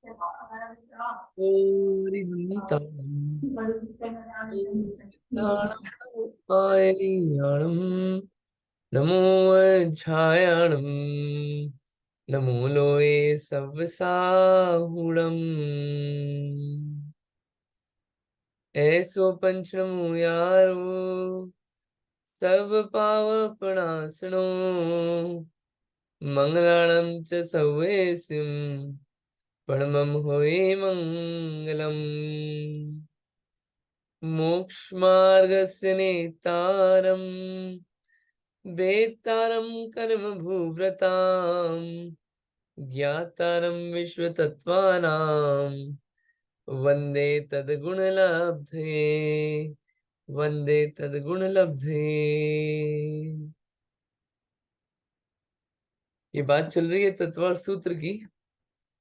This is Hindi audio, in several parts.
नमो छायाणम नमो लोए सब साहुणम ऐसो पंच नमो यारो सब पावपणासनो मंगलाणं च सवेसिम परमं होए मंगलम मोक्ष मार्गस्य नेतारम वेत्तारं कर्म भूव्रताम ज्ञातारं विश्वतत्त्वानां वंदे तद्गुणलब्धे वंदे तद्गुणलब्धे। ये बात चल रही है तत्वार सूत्र की,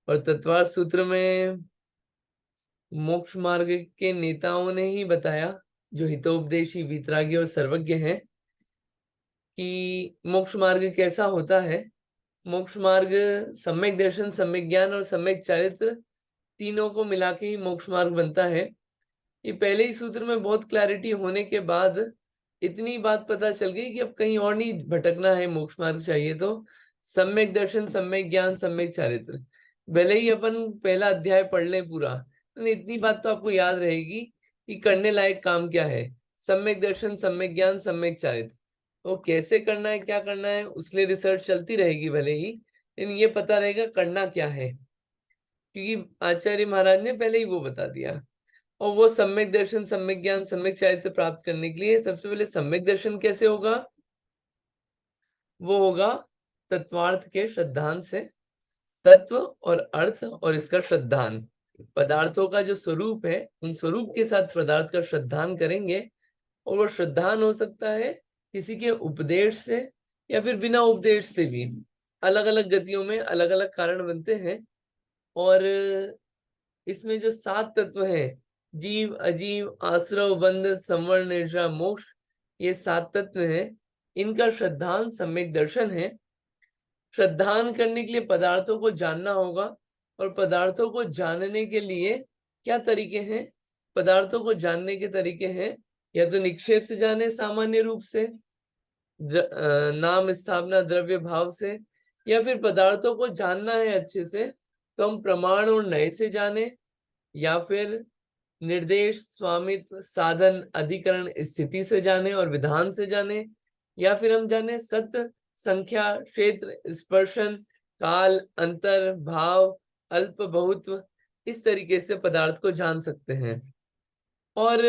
और तत्वार सूत्र में मोक्ष मार्ग के नेताओं ने ही बताया, जो हितोपदेशी वीतरागी और सर्वज्ञ हैं, कि मोक्ष मार्ग कैसा होता है। मोक्ष मार्ग सम्यक दर्शन, सम्यक ज्ञान और सम्यक चारित्र तीनों को मिला के ही मोक्ष मार्ग बनता है। ये पहले ही सूत्र में बहुत क्लैरिटी होने के बाद इतनी बात पता चल गई कि अब कहीं और नहीं भटकना है, मोक्ष मार्ग चाहिए तो सम्यक दर्शन, सम्यक ज्ञान, सम्यक चारित्र। भले ही अपन पहला अध्याय पढ़ लें पूरा, लेकिन इतनी बात तो आपको याद रहेगी कि करने लायक काम क्या है। सम्यक दर्शन, सम्यक ज्ञान, सम्यक चारित्र, वो कैसे करना है, क्या करना है, उसके लिए रिसर्च चलती रहेगी भले ही, लेकिन ये पता रहेगा करना क्या है, क्योंकि आचार्य महाराज ने पहले ही वो बता दिया। और वो सम्यक दर्शन, सम्यक ज्ञान, सम्यक चारित्र प्राप्त करने के लिए सबसे पहले सम्यक दर्शन कैसे होगा? वो होगा तत्वार्थ के श्रद्धान से। तत्व और अर्थ और इसका श्रद्धान, पदार्थों का जो स्वरूप है उन स्वरूप के साथ पदार्थ का श्रद्धान करेंगे। और वो श्रद्धान हो सकता है किसी के उपदेश से या फिर बिना उपदेश से भी। अलग अलग गतियों में अलग अलग कारण बनते हैं। और इसमें जो 7 तत्व हैं, जीव, अजीव, आश्रव, बंध, संवरण, निर्जरा, मोक्ष, ये 7 तत्व हैं। इनका श्रद्धान सम्यक दर्शन है। श्रद्धान करने के लिए पदार्थों को जानना होगा, और पदार्थों को जानने के लिए क्या तरीके हैं? पदार्थों को जानने के तरीके हैं, या तो निक्षेप से जाने, सामान्य रूप से नाम स्थापना द्रव्य भाव से, या फिर पदार्थों को जानना है अच्छे से तो हम प्रमाण और नय से जाने, या फिर निर्देश, स्वामित्व, साधन, अधिकरण, स्थिति से जाने और विधान से जाने, या फिर हम जाने सत्य, संख्या, क्षेत्र, स्पर्शन, काल, अंतर, भाव, अल्प, बहुत्व। इस तरीके से पदार्थ को जान सकते हैं। और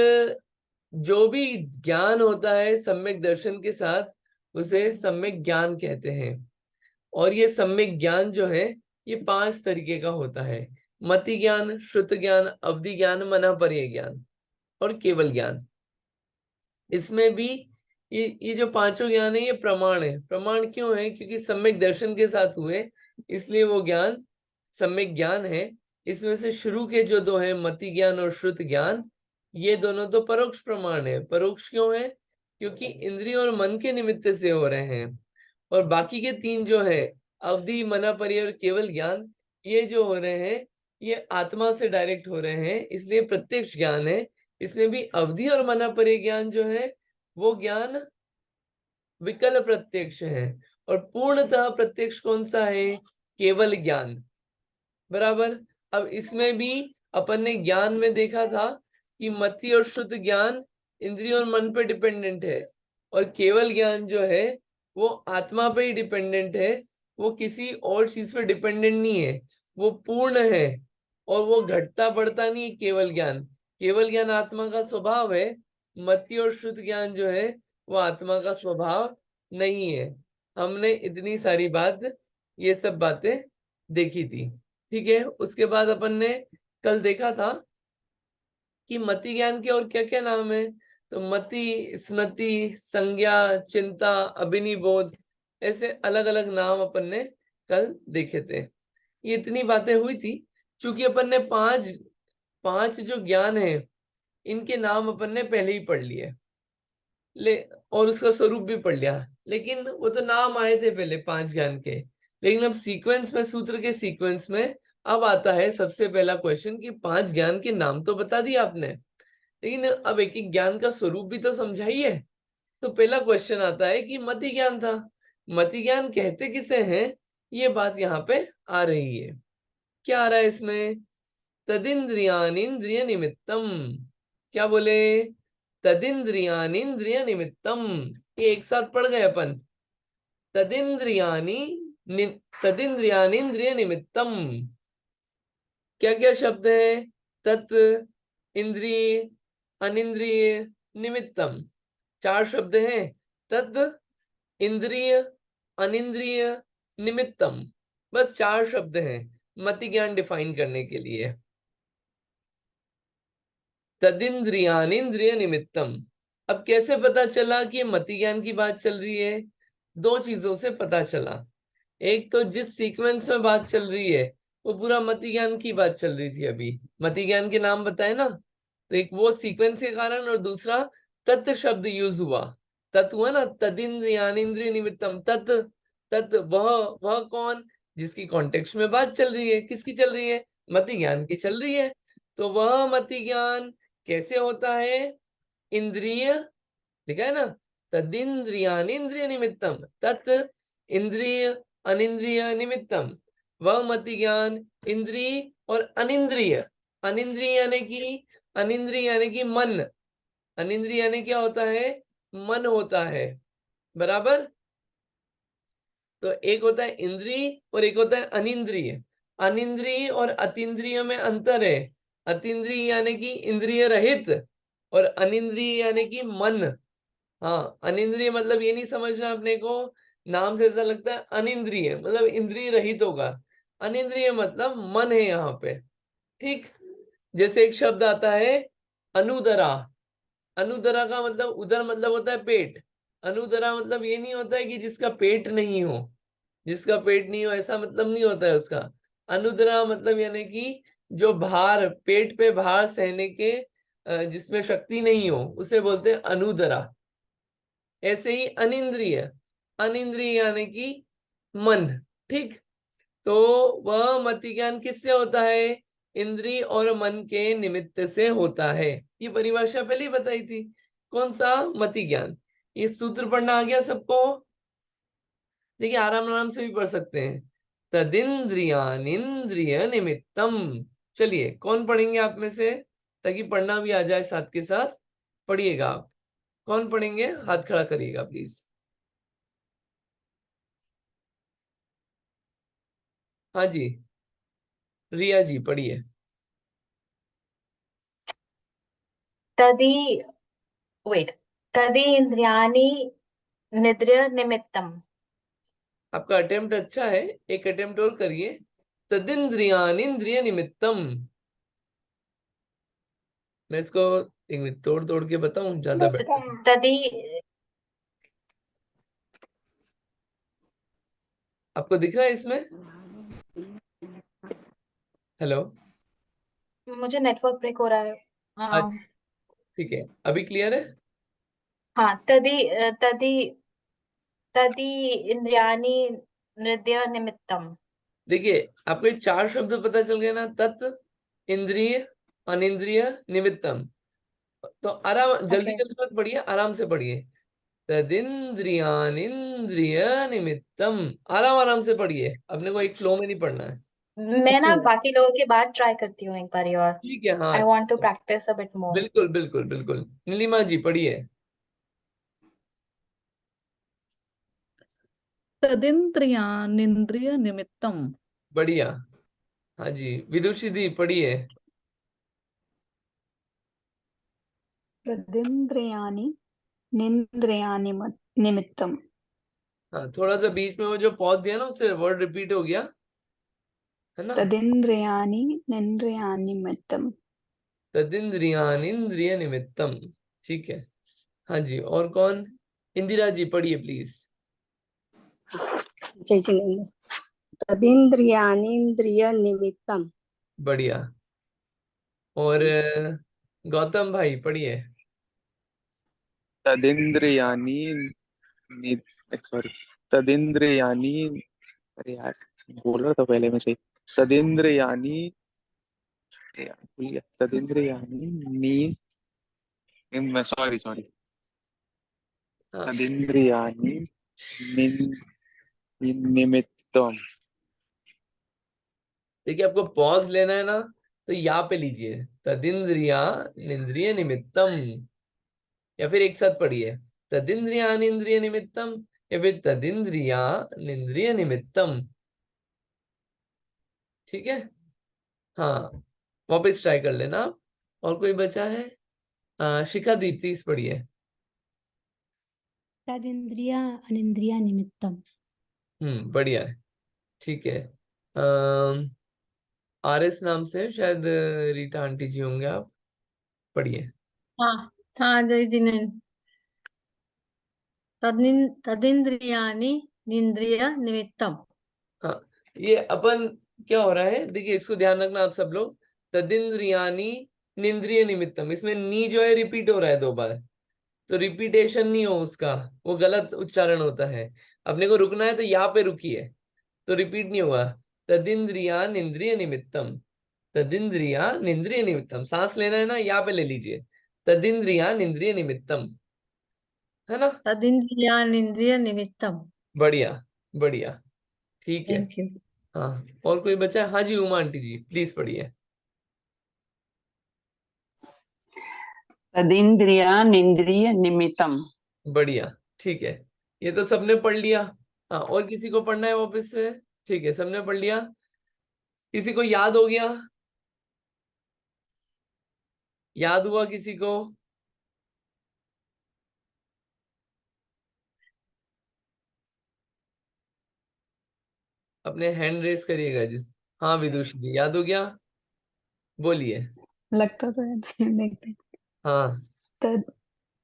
जो भी ज्ञान होता है सम्यक दर्शन के साथ, उसे सम्यक ज्ञान कहते हैं। और ये सम्यक ज्ञान जो है ये 5 तरीके का होता है। मति ज्ञान, श्रुत ज्ञान, अवधि ज्ञान, मनापर्य ज्ञान और केवल ज्ञान। इसमें भी ये जो पांचों ज्ञान है ये प्रमाण है। प्रमाण क्यों है? क्योंकि सम्यक दर्शन के साथ हुए, इसलिए वो ज्ञान सम्यक ज्ञान है। इसमें से शुरू के जो 2 हैं, मति ज्ञान और श्रुत ज्ञान, ये दोनों तो परोक्ष प्रमाण है। परोक्ष क्यों है? क्योंकि इंद्रिय और मन के निमित्त से हो रहे हैं। और बाकी के 3 जो है, अवधि, मनापर्य और केवल ज्ञान, ये जो हो रहे हैं ये आत्मा से डायरेक्ट हो रहे हैं, इसलिए प्रत्यक्ष ज्ञान है। इसमें भी अवधि और मनापर्य ज्ञान जो है वो ज्ञान विकल प्रत्यक्ष है, और पूर्णतः प्रत्यक्ष कौन सा है? केवल ज्ञान। बराबर। अब इसमें भी अपन ने ज्ञान में देखा था कि मति और शुद्ध ज्ञान इंद्रिय और मन पे डिपेंडेंट है, और केवल ज्ञान जो है वो आत्मा पे ही डिपेंडेंट है। वो किसी और चीज पे डिपेंडेंट नहीं है, वो पूर्ण है, और वो घटता बढ़ता नहीं है। केवल ज्ञान आत्मा का स्वभाव है। मति और शुद्ध ज्ञान जो है वो आत्मा का स्वभाव नहीं है। हमने इतनी सारी बात, ये सब बातें देखी थी। ठीक है। उसके बाद अपन ने कल देखा था कि मति ज्ञान के और क्या क्या नाम है। तो मति, स्मृति, संज्ञा, चिंता, अभिनिबोध, ऐसे अलग अलग नाम अपन ने कल देखे थे। ये इतनी बातें हुई थी क्योंकि अपन ने पांच जो ज्ञान है इनके नाम अपन ने पहले ही पढ़ लिए, और उसका स्वरूप भी पढ़ लिया। लेकिन वो तो नाम आए थे पहले 5 ज्ञान के, लेकिन अब सीक्वेंस में, सूत्र के सीक्वेंस में अब आता है सबसे पहला क्वेश्चन कि 5 ज्ञान के नाम तो बता दिए आपने, लेकिन अब एक एक ज्ञान का स्वरूप भी तो समझाइए। तो पहला क्वेश्चन आता है कि मति ज्ञान था, मति ज्ञान कहते किसे हैं, ये बात यहाँ पे आ रही है। क्या आ रहा है इसमें, तदिंद्रियानिंद्रिय निमित्तम। क्या बोले, तदिंद्रियानिंद्रिय निमित्तम। ये एक साथ पढ़ गए अपन, तदिंद्रियानि तदिंद्रियानिंद्रिय निमित्तम। क्या क्या शब्द है, तत्, इंद्रिय, अनिंद्रिय, निमित्तम। 4 शब्द हैं, तत्, इंद्रिय, अनिंद्रिय, निमित्तम। बस 4 शब्द हैं मति ज्ञान डिफाइन करने के लिए। तदिंद्रियानिंद्रिय निमित्तम। अब कैसे पता चला कि मति ज्ञान की बात चल रही है, 2 चीजों से पता चला। एक तो जिस सीक्वेंस में बात चल रही है वो पूरा मति ज्ञान की बात चल रही थी, अभी मति ज्ञान के नाम बताए ना, तो एक वो सीक्वेंस के कारण, और दूसरा तत् शब्द यूज हुआ। तत् हुआ ना, तदिंद्रियानिंद्रिय निमित्तम, तत्। तत् वह कौन, जिसकी कॉन्टेक्स्ट में बात चल रही है, किसकी चल रही है, मति ज्ञान की चल रही है। तो वह मति ज्ञान कैसे होता है, इंद्रिय, लिखा है ना, तदिंद्रियानिंद्रिय निमित्तम, तत् इंद्रिय अनिंद्रिय निमित्तम। वह मति ज्ञान इंद्रिय और अनिंद्रिय, अनिंद्रिय यानी कि, अनिंद्रिय यानी कि मन, अनिंद्रिय यानी क्या होता है, मन होता है, बराबर। तो एक होता है इंद्रिय और एक होता है अनिंद्रिय। अनिंद्रिय और अतीन्द्रिय में अंतर है, अतीन्द्रिय यानी कि इंद्रिय रहित, और अनिंद्रिय यानी कि मन। हाँ, अनिंद्रिय मतलब ये नहीं समझना अपने को, नाम से ऐसा लगता है अनिंद्रिय मतलब इंद्रिय रहित होगा, अनिंद्रिय मतलब मन है यहाँ पे, ठीक। जैसे एक शब्द आता है अनुदरा, अनुदरा का मतलब, उदर मतलब होता है पेट, अनुदरा मतलब ये नहीं होता है कि जिसका पेट नहीं हो, जिसका पेट नहीं हो ऐसा मतलब नहीं होता है उसका। अनुदरा मतलब यानी कि जो भार, पेट पे भार सहने के जिसमें शक्ति नहीं हो उसे बोलते हैं अनुदरा। ऐसे ही अनिंद्रिय, अनिंद्रिय यानी कि मन, ठीक। तो वह मति ज्ञान किससे होता है, इंद्रिय और मन के निमित्त से होता है। ये परिभाषा पहले ही बताई थी। कौन सा, मति ज्ञान। ये सूत्र पढ़ना आ गया सबको, देखिए आराम आराम से भी पढ़ सकते हैं। तदिंद्रियानिंद्रिय निमित्तम। चलिए कौन पढ़ेंगे आप में से, ताकि पढ़ना भी आ जाए साथ के साथ, पढ़िएगा आप। कौन पढ़ेंगे, हाथ खड़ा करिएगा प्लीज। हाँ जी, रिया जी पढ़िए। तदि वेट तदि इंद्रियाणि निद्र निमित्तम। आपका अटेम्प्ट अच्छा है, एक अटेम्प्ट और करिए। तदिंद्रियानिंद्रिय निमित्तम। मैं इसको एक मिनट तोड़ तोड़ के बताऊं, ज्यादा बेटर। तदि आपको दिख रहा है इसमें, हेलो। मुझे नेटवर्क ब्रेक हो रहा है। हाँ हाँ। ठीक है, अभी क्लियर है। हाँ, तदि तदि इंद्रियाणि नृत्य निमित्तम। देखिए आपको ये 4 शब्द पता चल गए ना, तत्, इंद्रिय, अनिंद्रिय, निमित्तम। तो आराम, जल्दी ओके। जल्दी मत पढ़िए, आराम से पढ़िए। तदिंद्रियानिंद्रिय निमित्तम, आराम आराम से पढ़िए, अपने को एक फ्लो में नहीं पढ़ना है। मैं ना बाकी लोगों के बाद ट्राई करती हूँ एक बारी और। ठीक है, हाँ आई ठीक वांट टू है। Practice a bit more. बिल्कुल बिल्कुल बिल्कुल, नीलिमा जी पढ़िए। तदिन्द्रियानिन्द्रिय निमित्तम। बढ़िया। हाँ जी, विदुषी दी पढ़िए। तदिन्द्रियाणि निन्द्रियाणि निमित्तम्। हाँ, थोड़ा सा बीच में वो जो पॉज दिया ना, उससे वर्ड रिपीट हो गया है ना। तदिन्द्रियाणि निन्द्रियाणि निमित्तम्। तदिंद्रियानिंद्रिय निमित्तम, ठीक है। हाँ जी, और कौन, इंदिरा जी पढ़िए प्लीज। जय जिनेन्द्र। तदिन्द्रियानीन्द्रिय निमित्तम। बढ़िया। और गौतम भाई पढ़िए। तदिंद्रियानी सॉरी, तदिंद्रियानी, अरे यार बोल रहा था पहले में से। तदिंद्रियानि, भूल गया, तदिंद्रियानि सॉरी सॉरी, हाँ तदिंद्रियानि निन निमित्तम। देखिए, आपको पॉज लेना है ना, तो यहाँ पे लीजिए, तदिंद्रिया निंद्रिय निमित्तम, या फिर एक साथ पढ़िए, तदिंद्रिया इंद्रिय निमित्तम, या फिर तदिंद्रिया निंद्रिय निमित्तम। ठीक है, हाँ, वापस ट्राई कर लेना आप। और कोई बचा है? शिखा दीप, प्लीज पढ़िए। तदिंद्रिय अनिंद्रिय निमित्तम। बढ़िया है, ठीक है। आरएस नाम से शायद रीटा आंटी जी होंगे, आप पढ़िए। हाँ हाँ जय जिनेन। तदिंद्रियानि निंद्रिय निमित्तम। हाँ, ये अपन क्या हो रहा है, देखिए इसको ध्यान रखना आप सब लोग। तदिंद्रियानी निंद्रिय निमित्तम, इसमें नी जो है रिपीट हो रहा है 2 बार, तो रिपीटेशन नहीं हो उसका, वो गलत उच्चारण होता है। अपने को रुकना है तो यहाँ पे रुकिए, तो रिपीट नहीं हुआ। तदिंद्रिया निंद्रिय निमित्तम, तदिंद्रिया निंद्रिय निमित्तम, सांस लेना है ना, यहाँ पे ले लीजिए, तदिंद्रिया निंद्रिय निमित्तम, है ना। तदिंद्रियानि इंद्रिय निमित्तम। बढ़िया, बढ़िया, ठीक है। Thank you. हाँ, और कोई बचा है? हाँ जी, उमा आंटी जी प्लीज पढ़िए। तदिंद्रियानिंद्रिय निमित्तम। बढ़िया, ठीक है, ये तो सबने पढ़ लिया। हाँ, और किसी को पढ़ना है वापस से? ठीक है, सबने पढ़ लिया, किसी को याद हो गया? याद हुआ किसी को? अपने हैंड रेस करिएगा जिस। हाँ विदुषी जी, याद हो गया, बोलिए। लगता तो है। देखते हैं। हाँ तद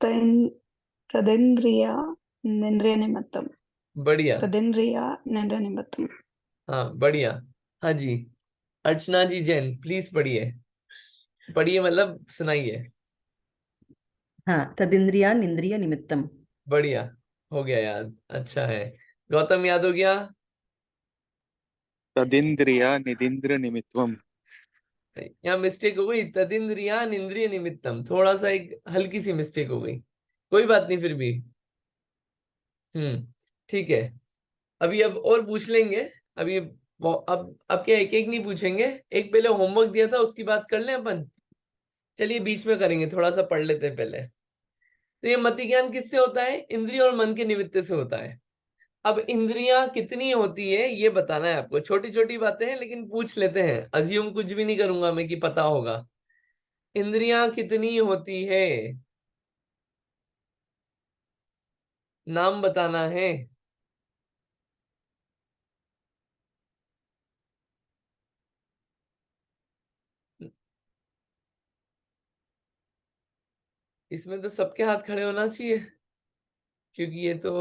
तन तदिंद्रिया निंद्रिय निमित्तम। बढ़िया, तदिंद्रिया निंद्रिय निमित्तम। हाँ बढ़िया। हाँ जी, अर्चना जी जैन प्लीज पढ़िए, पढ़िए मतलब सुनाइए। हाँ, तदिंद्रियान इंद्रिय निमित्तम। बढ़िया, हो गया याद, अच्छा है। गौतम, याद हो गया? तदिंद्रिया निदिंद्र निमित्तम। यहाँ मिस्टेक हो गई, तदिंद्रिया इंद्रिय निमित्तम, थोड़ा सा एक हल्की सी मिस्टेक हो गई, कोई बात नहीं, फिर भी ठीक है। अभी अब और पूछ लेंगे, अभी अब क्या एक एक नहीं पूछेंगे, एक पहले होमवर्क दिया था उसकी बात कर लें अपन। चलिए बीच में करेंगे, थोड़ा सा पढ़ लेते हैं पहले। तो ये मति ज्ञान किससे होता है? इंद्रिय और मन के निमित्त से होता है। अब इंद्रियां कितनी होती है ये बताना है आपको, छोटी छोटी बातें हैं लेकिन पूछ लेते हैं, अज्यूम कुछ भी नहीं करूंगा मैं कि पता होगा। इंद्रियां कितनी होती है, नाम बताना है। इसमें तो सबके हाथ खड़े होना चाहिए, क्योंकि ये तो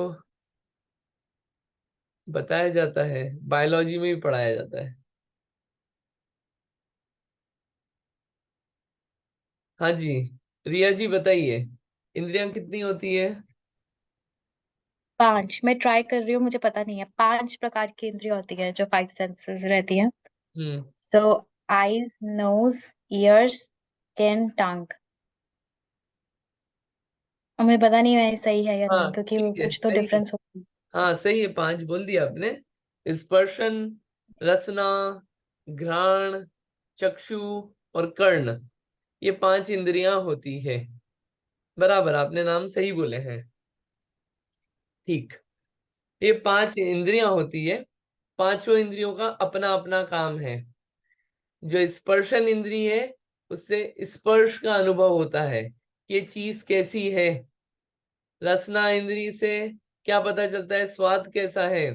बताया जाता है, बायोलॉजी में भी पढ़ाया जाता है। हाँ जी, रिया जी बताइए, इंद्रियां कितनी होती है? 5। मैं ट्राई कर रही हूँ, मुझे पता नहीं है। 5 प्रकार की इंद्रियां होती है जो 5 सेंसेस रहती हैं। Hmm so eyes, nose, ears, skin, tongue. और मुझे पता नहीं है सही है या नहीं, हाँ क्योंकि वो ठीक है, कुछ तो सही है। डिफरेंस होती है। हाँ सही है, 5 बोल दिया आपने। स्पर्शन, रसना, घ्राण, चक्षु और कर्ण, ये 5 इंद्रियां होती है। बराबर, आपने नाम सही बोले हैं। ठीक, ये 5 इंद्रियां होती है, पांचों इंद्रियों का अपना अपना काम है। जो स्पर्शन इंद्रिय है, उससे स्पर्श का अनुभव होता है, ये चीज कैसी है। रसना इंद्रिय से क्या पता चलता है, स्वाद कैसा है।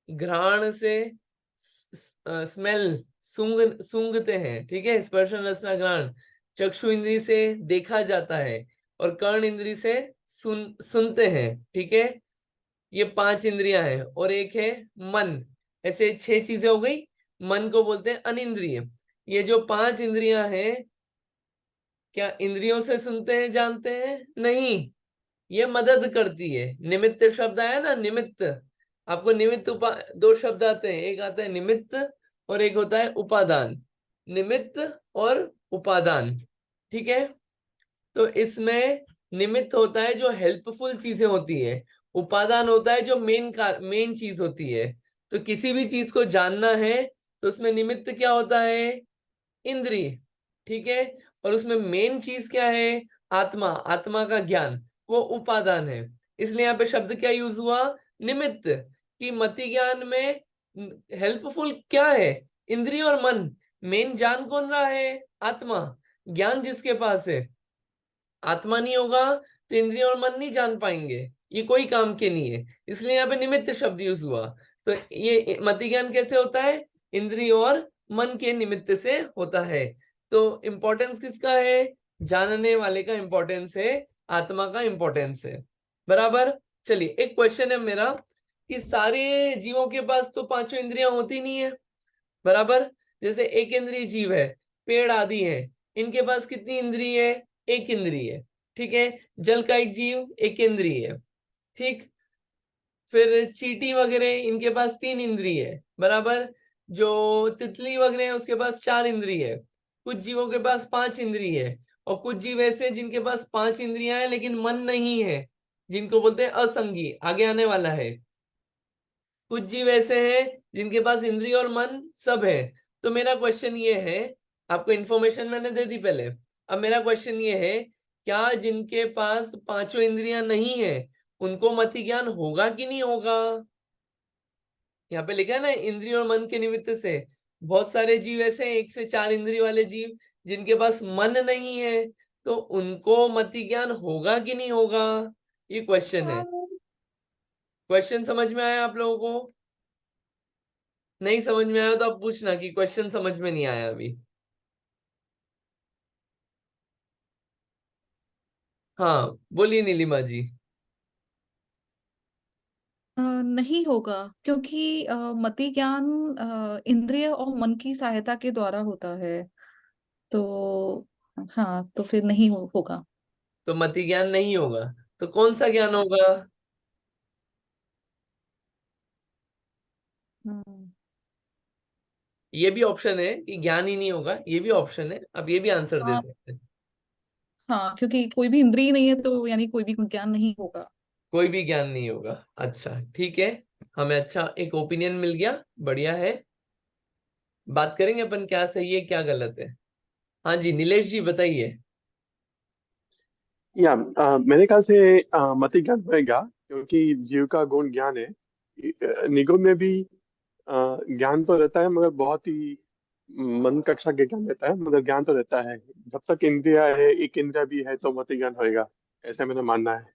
घ्राण से स्मेल, सूंघते हैं, ठीक है, स्पर्शन रसना घ्राण। चक्षु इंद्रिय से देखा जाता है, और कर्ण इंद्रिय से सुनते हैं, ठीक है। ये 5 इंद्रियां हैं, और एक है मन। ऐसे 6 चीजें हो गई। मन को बोलते हैं अनिंद्रिय। ये जो 5 इंद्रियां हैं, क्या इंद्रियों से सुनते हैं, जानते हैं? नहीं, ये मदद करती है। निमित्त शब्द आया ना, निमित्त। आपको निमित्त 2 शब्द आते हैं, एक आता है निमित्त और एक होता है उपादान। निमित्त और उपादान, ठीक है। तो इसमें निमित्त होता है जो हेल्पफुल चीजें होती है, उपादान होता है जो मेन चीज होती है। तो किसी भी चीज को जानना है तो उसमें निमित्त क्या होता है, इंद्रिय, ठीक है। और उसमें मेन चीज क्या है, आत्मा, आत्मा का ज्ञान, वो उपादान है। इसलिए यहाँ पे शब्द क्या यूज हुआ, निमित्त। कि मति ज्ञान में हेल्पफुल क्या है, इंद्रिय और मन। मेन जान कौन रहा है, आत्मा। ज्ञान जिसके पास है, आत्मा नहीं होगा तो इंद्रिय और मन नहीं जान पाएंगे, ये कोई काम के नहीं है। इसलिए यहाँ पे निमित्त शब्द यूज हुआ। तो ये मति ज्ञान कैसे होता है, इंद्रिय और मन के निमित्त से होता है। तो इंपॉर्टेंस किसका है, जानने वाले का इंपॉर्टेंस है, आत्मा का इंपॉर्टेंस है। बराबर। चलिए एक क्वेश्चन है मेरा कि सारे जीवों के पास तो पांचों इंद्रियां होती नहीं है, बराबर। जैसे एक इंद्रिय जीव है, पेड़ आदि है, इनके पास कितनी इंद्रिय है, एक इंद्रिय है, ठीक है। जल का एक जीव एक इंद्रिय है, ठीक। फिर चींटी वगैरह इनके पास तीन इंद्रिय है, बराबर। जो तितली वगैरह है उसके पास चार इंद्रिय है। कुछ जीवों के पास पांच इंद्रिय है, और कुछ जीव ऐसे हैं जिनके पास पांच इंद्रियां हैं लेकिन मन नहीं है, जिनको बोलते हैं असंगी, आगे आने वाला है। कुछ जीव ऐसे हैं जिनके पास इंद्रिय और मन सब है। तो मेरा क्वेश्चन ये है, आपको इन्फॉर्मेशन मैंने दे दी पहले, अब मेरा क्वेश्चन ये है, क्या जिनके पास पांचों इंद्रियां नहीं है उनको मति ज्ञान होगा कि नहीं होगा। यहाँ पे लिखा है ना, इंद्रिय और मन के निमित्त से। बहुत सारे जीव ऐसे हैं, एक से चार इंद्रिय वाले जीव, जिनके पास मन नहीं है, तो उनको मति ज्ञान होगा कि नहीं होगा, ये क्वेश्चन है। क्वेश्चन समझ में आया आप लोगों को, नहीं समझ में आया तो आप पूछना कि क्वेश्चन समझ में नहीं आया अभी। हाँ बोलिए नीलिमा जी। नहीं होगा, क्योंकि मति ज्ञान इंद्रिय और मन की सहायता के द्वारा होता है। तो हाँ, तो फिर नहीं होगा। तो मति ज्ञान नहीं होगा, तो कौन सा ज्ञान होगा। हम्म, ये भी ऑप्शन है कि ज्ञान ही नहीं होगा, ये भी ऑप्शन है, आप ये भी आंसर दे हाँ। सकते हैं। हाँ, क्योंकि कोई भी इंद्रिय नहीं है तो यानी कोई भी ज्ञान नहीं होगा। कोई भी ज्ञान नहीं होगा, अच्छा ठीक है। हमें अच्छा एक ओपिनियन मिल गया, बढ़िया है। बात करेंगे अपन क्या सही है क्या गलत है। हाँ जी नीलेश जी बताइए। मेरे ख्याल से मति ज्ञान होएगा, क्योंकि जीव का गुण ज्ञान है। निगम में भी ज्ञान तो रहता है, मगर बहुत ही मन कक्षा के ज्ञान रहता है, मगर ज्ञान तो रहता है। जब तक इंद्रिया है, एक इंद्रिया भी है, तो मति ज्ञान होएगा, ऐसा मेरा मानना है।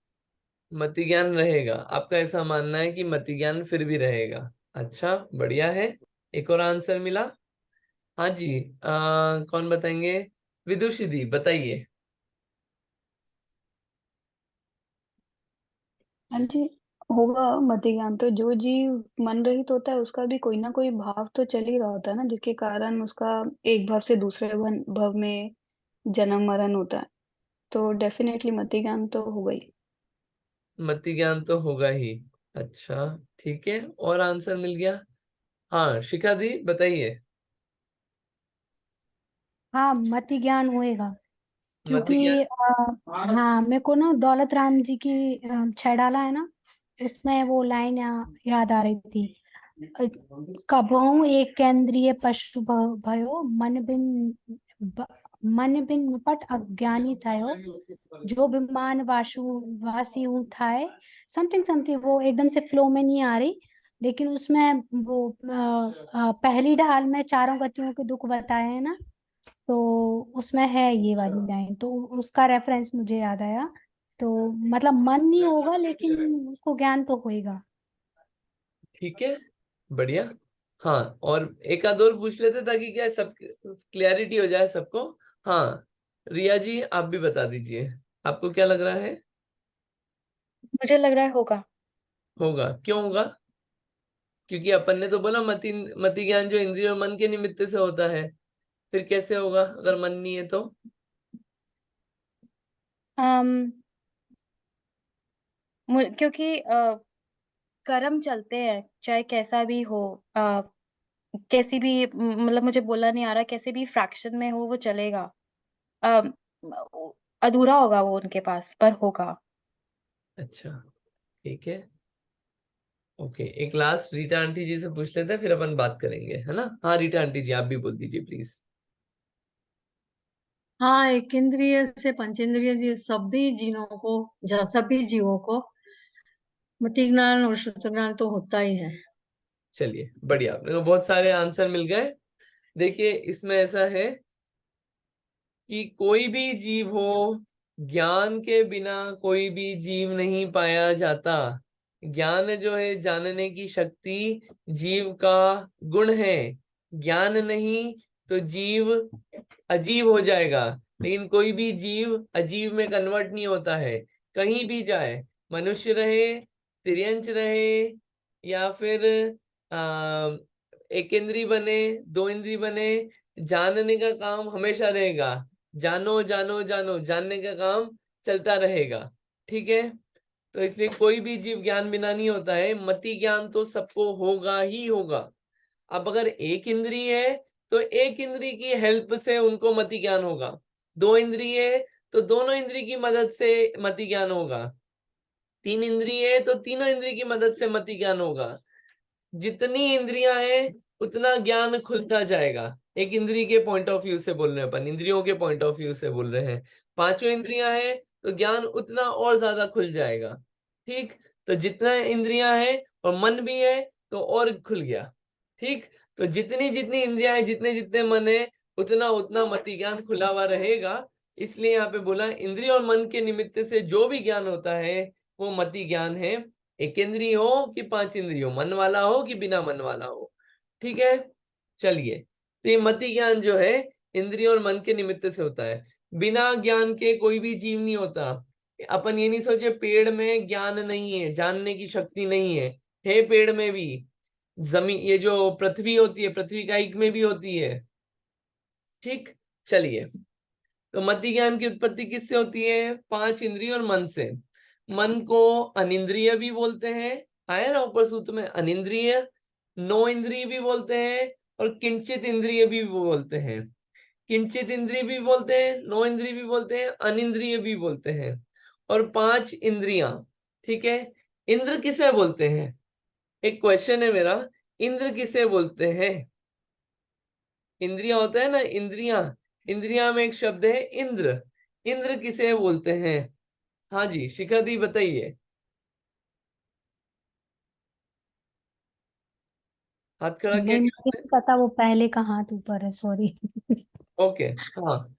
मति ज्ञान रहेगा, आपका ऐसा मानना है कि मति ज्ञान फिर भी रहेगा, अच्छा बढ़िया है। एक और आंसर मिला। हाँ जी, कौन बताएंगे, विदुषी दी बताइए। हाँ जी, होगा मति ज्ञान तो। जो जीव मन रहित होता है उसका भी कोई ना कोई भाव तो चल ही रहा होता है ना, जिसके कारण उसका एक भाव से दूसरे भाव में जन्म मरण होता है। तो डेफिनेटली मति ज्ञान तो होगा ही। मति ज्ञान तो होगा ही, अच्छा ठीक है, और आंसर मिल गया। हाँ शिखा दी बताइए। हाँ, मति ज्ञान होएगा, मति ज्ञान, क्योंकि हाँ, मेरे को ना दौलत राम जी की छह डाला है ना, उसमें वो लाइन याद आ रही थी। कबहु एक केंद्रीय पशु भयो मन बिन निपट अज्ञानी थयो जो विमान वासी हूँ थाए। समथिंग समथिंग, वो एकदम से फ्लो में नहीं आ रही, लेकिन उसमें वो पहली ढाल में चारों गतियों के दुख बताए हैं ना, तो उसमें है ये वाली लाइन, तो उसका रेफरेंस मुझे याद आया। तो मतलब मन नहीं होगा लेकिन उसको ज्ञान तो होएगा। ठीक है, बढ़िया। हाँ और एक आध और पूछ लेते ताकि क्या है, सब क्लियरिटी हो जाए सबको। हाँ रिया जी आप भी बता दीजिए, आपको क्या लग रहा है। मुझे लग रहा है होगा। होगा, क्यों होगा, क्योंकि अपन ने तो बोला मति मति ज्ञान जो इंद्रिय और मन के निमित्त से होता है, फिर कैसे होगा अगर मन नहीं है तो। um, क्योंकि कर्म चलते हैं चाहे कैसा भी हो, कैसी भी मतलब मुझे बोलना नहीं आ रहा, कैसे भी फ्रैक्शन में हो वो चलेगा। अम, अधूरा होगा वो उनके पास, पर होगा। अच्छा, ठीक है। ओके, एक लास्ट रीटा आंटी जी से पूछ लेते हैं, फिर अपन बात करेंगे, है ना। हाँ रीटा आंटी जी, आप भी बोल दीजिए प्लीज। हाँ, एक इंद्रिय से पंचेंद्रिय जी सभी जीवों को मति ज्ञान और श्रुत ज्ञान तो होता ही है। चलिए बढ़िया, अपने को बहुत सारे आंसर मिल गए। देखिए इसमें ऐसा है कि कोई भी जीव हो, ज्ञान के बिना कोई भी जीव नहीं पाया जाता। ज्ञान जो है, जानने की शक्ति जीव का गुण है। ज्ञान नहीं तो जीव अजीब हो जाएगा, लेकिन कोई भी जीव अजीब में कन्वर्ट नहीं होता है। कहीं भी जाए, मनुष्य रहे, तिर्यंच रहे, या फिर आ, एक इंद्री बने, दो इंद्री बने, जानने का काम हमेशा रहेगा। जानो जानो जानो, जानने का काम चलता रहेगा। ठीक है, तो इसलिए कोई भी जीव ज्ञान बिना नहीं होता है। मति ज्ञान तो सबको होगा ही होगा। अब अगर एक इंद्री है तो एक इंद्री की हेल्प से उनको मति ज्ञान होगा। दो इंद्री है तो दोनों इंद्री की मदद से मति ज्ञान होगा। तीन इंद्री है तो तीनों इंद्री की मदद से मति ज्ञान होगा। जितनी इंद्रियां हैं उतना ज्ञान खुलता जाएगा। एक इंद्री के पॉइंट ऑफ व्यू से बोल रहे हैं अपन, इंद्रियों के पॉइंट ऑफ व्यू से बोल रहे हैं। पांचों इंद्रियां हैं तो ज्ञान उतना और ज्यादा खुल जाएगा। ठीक, तो जितना इंद्रियां हैं और मन भी है तो और खुल गया। ठीक, तो जितनी जितनी इंद्रियां हैं, जितने जितने मन है, उतना उतना मति ज्ञान खुला हुआ रहेगा। इसलिए यहाँ पे बोला इंद्रिय और मन के निमित्त से जो भी ज्ञान होता है वो मति ज्ञान है। एक इंद्रिय हो कि पांच इंद्रिय हो, मन वाला हो कि बिना मन वाला हो। ठीक है, चलिए। तो ये मति ज्ञान जो है इंद्रिय और मन के निमित्त से होता है। बिना ज्ञान के कोई भी जीव नहीं होता। अपन ये नहीं सोचे पेड़ में ज्ञान नहीं है, जानने की शक्ति नहीं है पेड़ में भी। जमीन, ये जो पृथ्वी होती है, पृथ्वी का एक में भी होती है। ठीक, चलिए। तो मति ज्ञान की उत्पत्ति किससे होती है? पांच इंद्रिय और मन से। मन को अनिंद्रिय भी बोलते हैं, आया ना ऊपर सूत्र में, अनिंद्रिय। नौ इंद्रिय भी बोलते हैं और किंचित इंद्रिय भी बोलते हैं। किंचित इंद्रिय भी बोलते हैं, नौ इंद्रिय भी बोलते हैं, अनिंद्रिय भी बोलते हैं, और पांच इंद्रियां। ठीक है, इंद्र किसे बोलते हैं? एक क्वेश्चन है मेरा, इंद्र किसे बोलते हैं? इंद्रियां होता है ना, इंद्रियां, इंद्रियां में एक शब्द है इंद्र। इंद्र किसे बोलते हैं? हाँ जी शिखा दी बताइए, हाथ खड़ा किया नहीं, मुझे क्या नहीं पता वो पहले का हाथ ऊपर है, सॉरी। ओके, हाँ।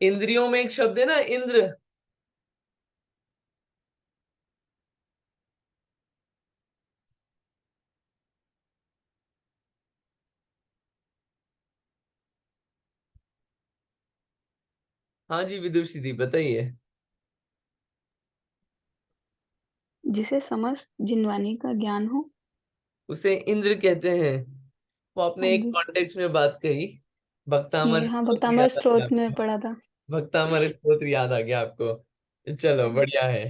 इंद्रियों में एक शब्द है ना इंद्र। हाँ जी विदुषी दी बताइए। जिसे समस्त जिनवानी का ज्ञान हो। उसे इंद्र कहते हैं। वो आपने हाँ एक जी, कॉन्टेक्स्ट में बात कही, ये भक्तामर हाँ स्तोत्र भक्तामृत याद आ गया स्त्रोत में आपको। पढ़ा था। भक्तामर स्तोत्र याद आ गया आपको, चलो बढ़िया है।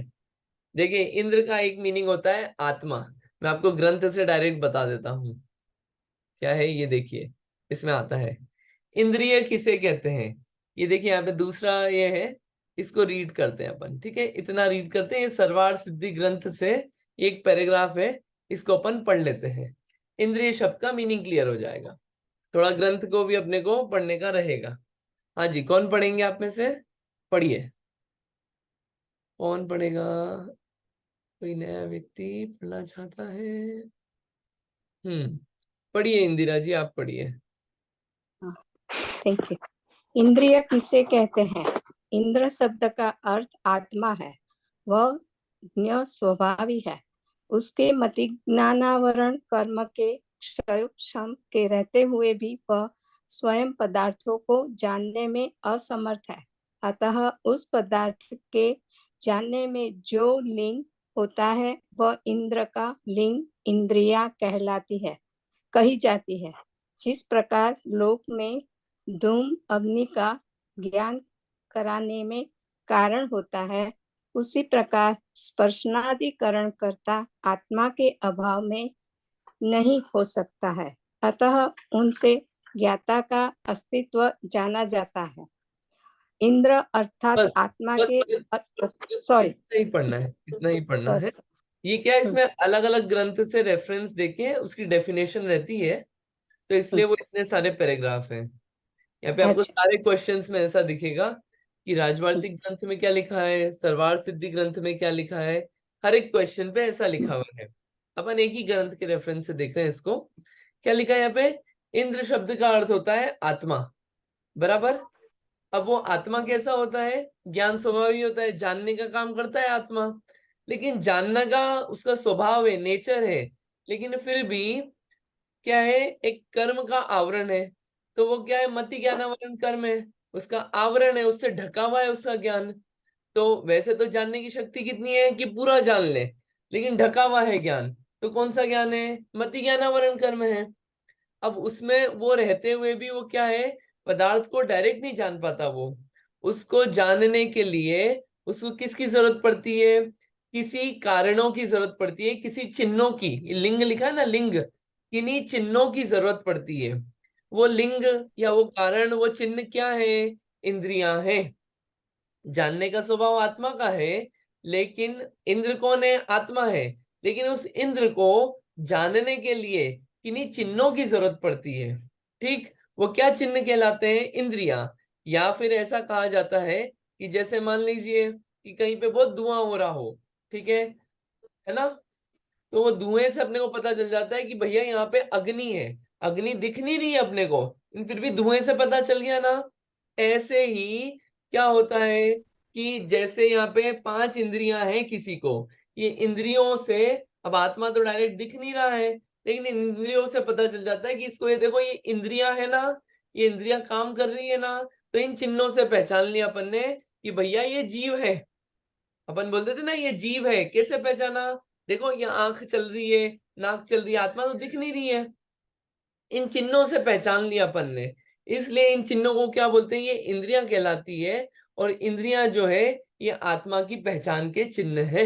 देखिए इंद्र का एक मीनिंग होता है आत्मा। मैं आपको ग्रंथ से डायरेक्ट बता देता हूँ क्या है ये। देखिए इसमें आता है इंद्रिय किसे कहते हैं। ये देखिए यहाँ पे दूसरा ये है, इसको रीड करते हैं अपन। ठीक है, इतना रीड करते हैं, ये सरवार सिद्धि ग्रंथ से एक पैराग्राफ है, इसको अपन पढ़ लेते हैं। इंद्रिय शब्द का मीनिंग क्लियर हो जाएगा। थोड़ा ग्रंथ को भी अपने को पढ़ने का रहेगा। हाँ जी, कौन पढ़ेंगे आप में से? पढ़िए, कौन पढ़ेगा? कोई नया व्यक्ति पढ़ना चाहता है? पढ़िए इंदिरा जी, आप पढ़िए। Thank you. इंद्रिय किसे कहते हैं? इंद्र शब्द का अर्थ आत्मा है। वह ज्ञ स्वभावी है। उसके मति ज्ञानावरण कर्म के क्षम के रहते हुए भी वह स्वयं पदार्थों को जानने में असमर्थ है। अतः उस पदार्थ के जानने में जो लिंग होता है वह इंद्र का लिंग इंद्रिया कहलाती है, कही जाती है। जिस प्रकार लोक में धूम अग्नि का ज्ञान कराने में कारण होता है, उसी प्रकार स्पर्शनादिकरण करता आत्मा के अभाव में नहीं हो सकता है। अतः उनसे ज्ञाता का अस्तित्व जाना जाता है। इंद्र अर्थात बस आत्मा बस के सॉरी इतना ही पढ़ना है, इतना ही पढ़ना है। ये क्या है, इसमें अलग अलग ग्रंथ से रेफरेंस देके उसकी डेफिनेशन रहती है, तो इसलिए वो इतने सारे पैराग्राफ हैं। यहाँ पे आपको अच्छा सारे क्वेश्चंस में ऐसा दिखेगा कि राजवार्तिक ग्रंथ में क्या लिखा है, सरवार सिद्धि ग्रंथ में क्या लिखा है, हर एक क्वेश्चन पे ऐसा लिखा हुआ है। अपन एक ही ग्रंथ के रेफरेंस से देख रहे हैं इसको। क्या लिखा है यहाँ पे? इंद्र शब्द का अर्थ होता है आत्मा, बराबर। अब वो आत्मा कैसा होता है? ज्ञान स्वभावी होता है, जानने का काम करता है आत्मा। लेकिन जानना का उसका स्वभाव है, नेचर है, लेकिन फिर भी क्या है, एक कर्म का आवरण है। तो वो क्या है? मति ज्ञानावरण कर्म है, उसका आवरण है, उससे ढका हुआ है उसका ज्ञान। तो वैसे तो जानने की शक्ति कितनी है कि पूरा जान ले, लेकिन ढका हुआ है ज्ञान। तो कौन सा ज्ञान है? मति ज्ञानावरण कर्म है। अब उसमें वो रहते हुए भी वो क्या है, पदार्थ को डायरेक्ट नहीं जान पाता। वो उसको जानने के लिए उसको किसकी जरूरत पड़ती है? किसी कारणों की जरूरत पड़ती है, किसी चिन्हों की। लिंग लिखा है ना, लिंग, किन्हीं चिन्हों की जरूरत पड़ती है। वो लिंग या वो कारण, वो चिन्ह क्या है? इंद्रियां हैं। जानने का स्वभाव आत्मा का है, लेकिन इंद्र कौन है? आत्मा है। लेकिन उस इंद्र को जानने के लिए किन्हीं चिन्हों की जरूरत पड़ती है। ठीक, वो क्या चिन्ह कहलाते हैं? इंद्रियां। या फिर ऐसा कहा जाता है कि जैसे मान लीजिए कि कहीं पे बहुत धुआं हो रहा हो, ठीक है ना, तो वो धुएं से अपने को पता चल जाता है कि भैया यहाँ पे अग्नि है। अग्नि दिख नहीं रही है अपने को, लेकिन फिर भी धुएं से पता चल गया ना। ऐसे ही क्या होता है कि जैसे यहाँ पे 5 इंद्रियां हैं किसी को, ये इंद्रियों से, अब आत्मा तो डायरेक्ट दिख नहीं रहा है, लेकिन इन इंद्रियों से पता चल जाता है कि इसको, ये देखो ये इंद्रियां है ना, ये इंद्रियां काम कर रही है ना। तो इन चिन्हों से पहचान लिया अपन ने कि भैया ये जीव है। अपन बोलते थे ना ये जीव है, कैसे पहचाना? देखो ये आंख चल रही है, नाक चल रही है, आत्मा तो दिख नहीं रही है। इन चिन्हों से पहचान लिया अपन ने, इसलिए इन चिन्हों को क्या बोलते हैं? ये इंद्रियां कहलाती है। और इंद्रियां जो है ये आत्मा की पहचान के चिन्ह है।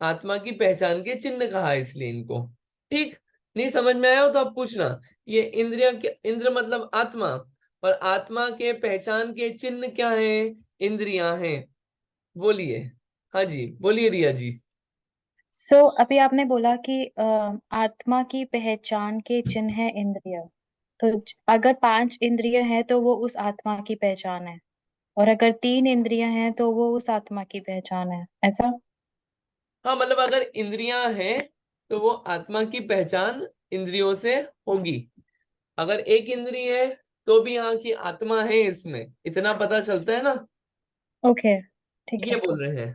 आत्मा की पहचान के चिन्ह कहा है इसलिए इनको। ठीक, नहीं समझ में आया हो तो आप पूछना। ये इंद्रियां, इंद्र मतलब आत्मा, और आत्मा के पहचान के चिन्ह क्या है? इंद्रियां हैं। बोलिए, हाँ जी बोलिए रिया जी। अभी आपने बोला कि आत्मा की पहचान के चिन्ह है इंद्रिय। तो अगर 5 इंद्रिय हैं तो वो उस आत्मा की पहचान है, और अगर 3 इंद्रियां हैं तो वो उस आत्मा की पहचान है, ऐसा? हाँ, मतलब अगर इंद्रियां हैं तो वो आत्मा की पहचान इंद्रियों से होगी। अगर एक इंद्रिय है तो भी यहाँ की आत्मा है, इसमें इतना पता चलता है ना। ओके, ठीक ये है। बोल रहे हैं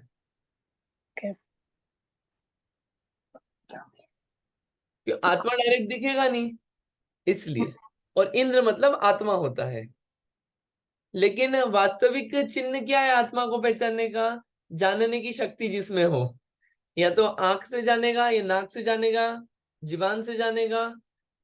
ओके। कि आत्मा डायरेक्ट दिखेगा नहीं, इसलिए। और इंद्र मतलब आत्मा होता है। लेकिन वास्तविक चिन्ह क्या है आत्मा को पहचानने का? जानने की शक्ति जिसमें हो। या तो आंख से जानेगा, या नाक से जानेगा, जीभान से जानेगा,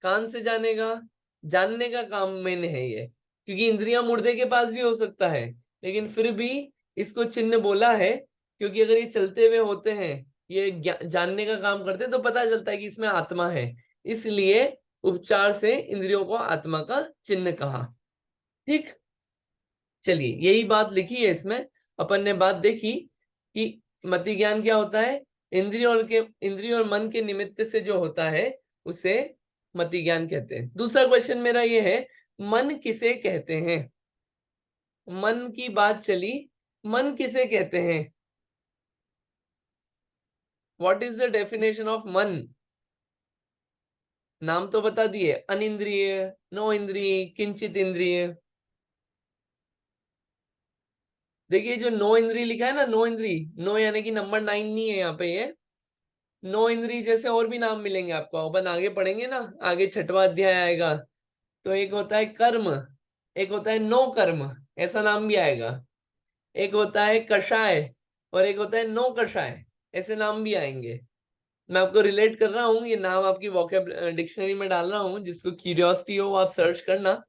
कान से जानेगा। जानने का काम मैंने है ये, क्योंकि इंद्रियां मुर्दे के पास भी हो सकता है, लेकिन फिर भी इसको चिन्ह बोला है, क्योंकि अगर ये चलते हुए होते हैं, ये जानने का काम करते हैं, तो पता चलता है कि इसमें आत्मा है। इसलिए उपचार से इंद्रियों को आत्मा का चिन्ह कहा। ठीक, चलिए यही बात लिखी है इसमें। अपन ने बात देखी कि मति ज्ञान क्या होता है? इंद्रिय और मन के निमित्त से जो होता है उसे मति ज्ञान कहते हैं। दूसरा क्वेश्चन मेरा ये है, मन किसे कहते हैं? मन की बात चली, मन किसे कहते हैं? What is the definition of मन? नाम तो बता दिए, अनिंद्रिय, नो इंद्रिय, किंचित इंद्रिय। देखिए जो नो इंद्री लिखा है ना, नो इंद्री, नो यानी कि नंबर 9 नहीं है यहाँ पे। ये नो इंद्री जैसे और भी नाम मिलेंगे आपको, अपन आगे पढ़ेंगे ना, आगे 6वां अध्याय आएगा। तो एक होता है कर्म, एक होता है नो कर्म, ऐसा नाम भी आएगा। एक होता है कषाय, और एक होता है नो कषाय, ऐसे नाम भी आएंगे। मैं आपको रिलेट कर रहा हूँ, ये नाम आपकी वोकैब डिक्शनरी में डाल रहा हूँ, जिसको क्यूरियोसिटी हो आप सर्च करना।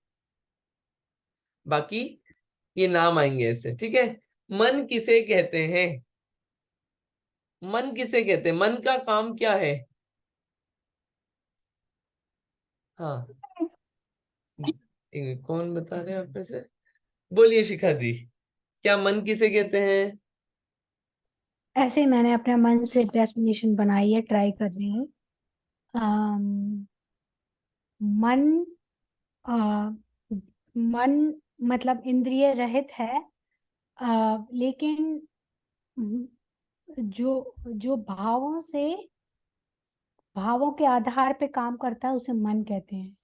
बाकी ये नाम आएंगे ऐसे, ठीक है। मन किसे कहते हैं? मन किसे कहते हैं? मन का काम क्या है? हाँ, कौन बता रहे हैं आप में से? बोलिए शिखा दी, क्या मन किसे कहते हैं? ऐसे ही मैंने अपने मन से डेफिनेशन बनाई है, ट्राई कर रही हूँ। अम, मन अ, मन मतलब इंद्रिय रहित है, लेकिन जो जो भावों के आधार पे काम करता है उसे मन कहते हैं।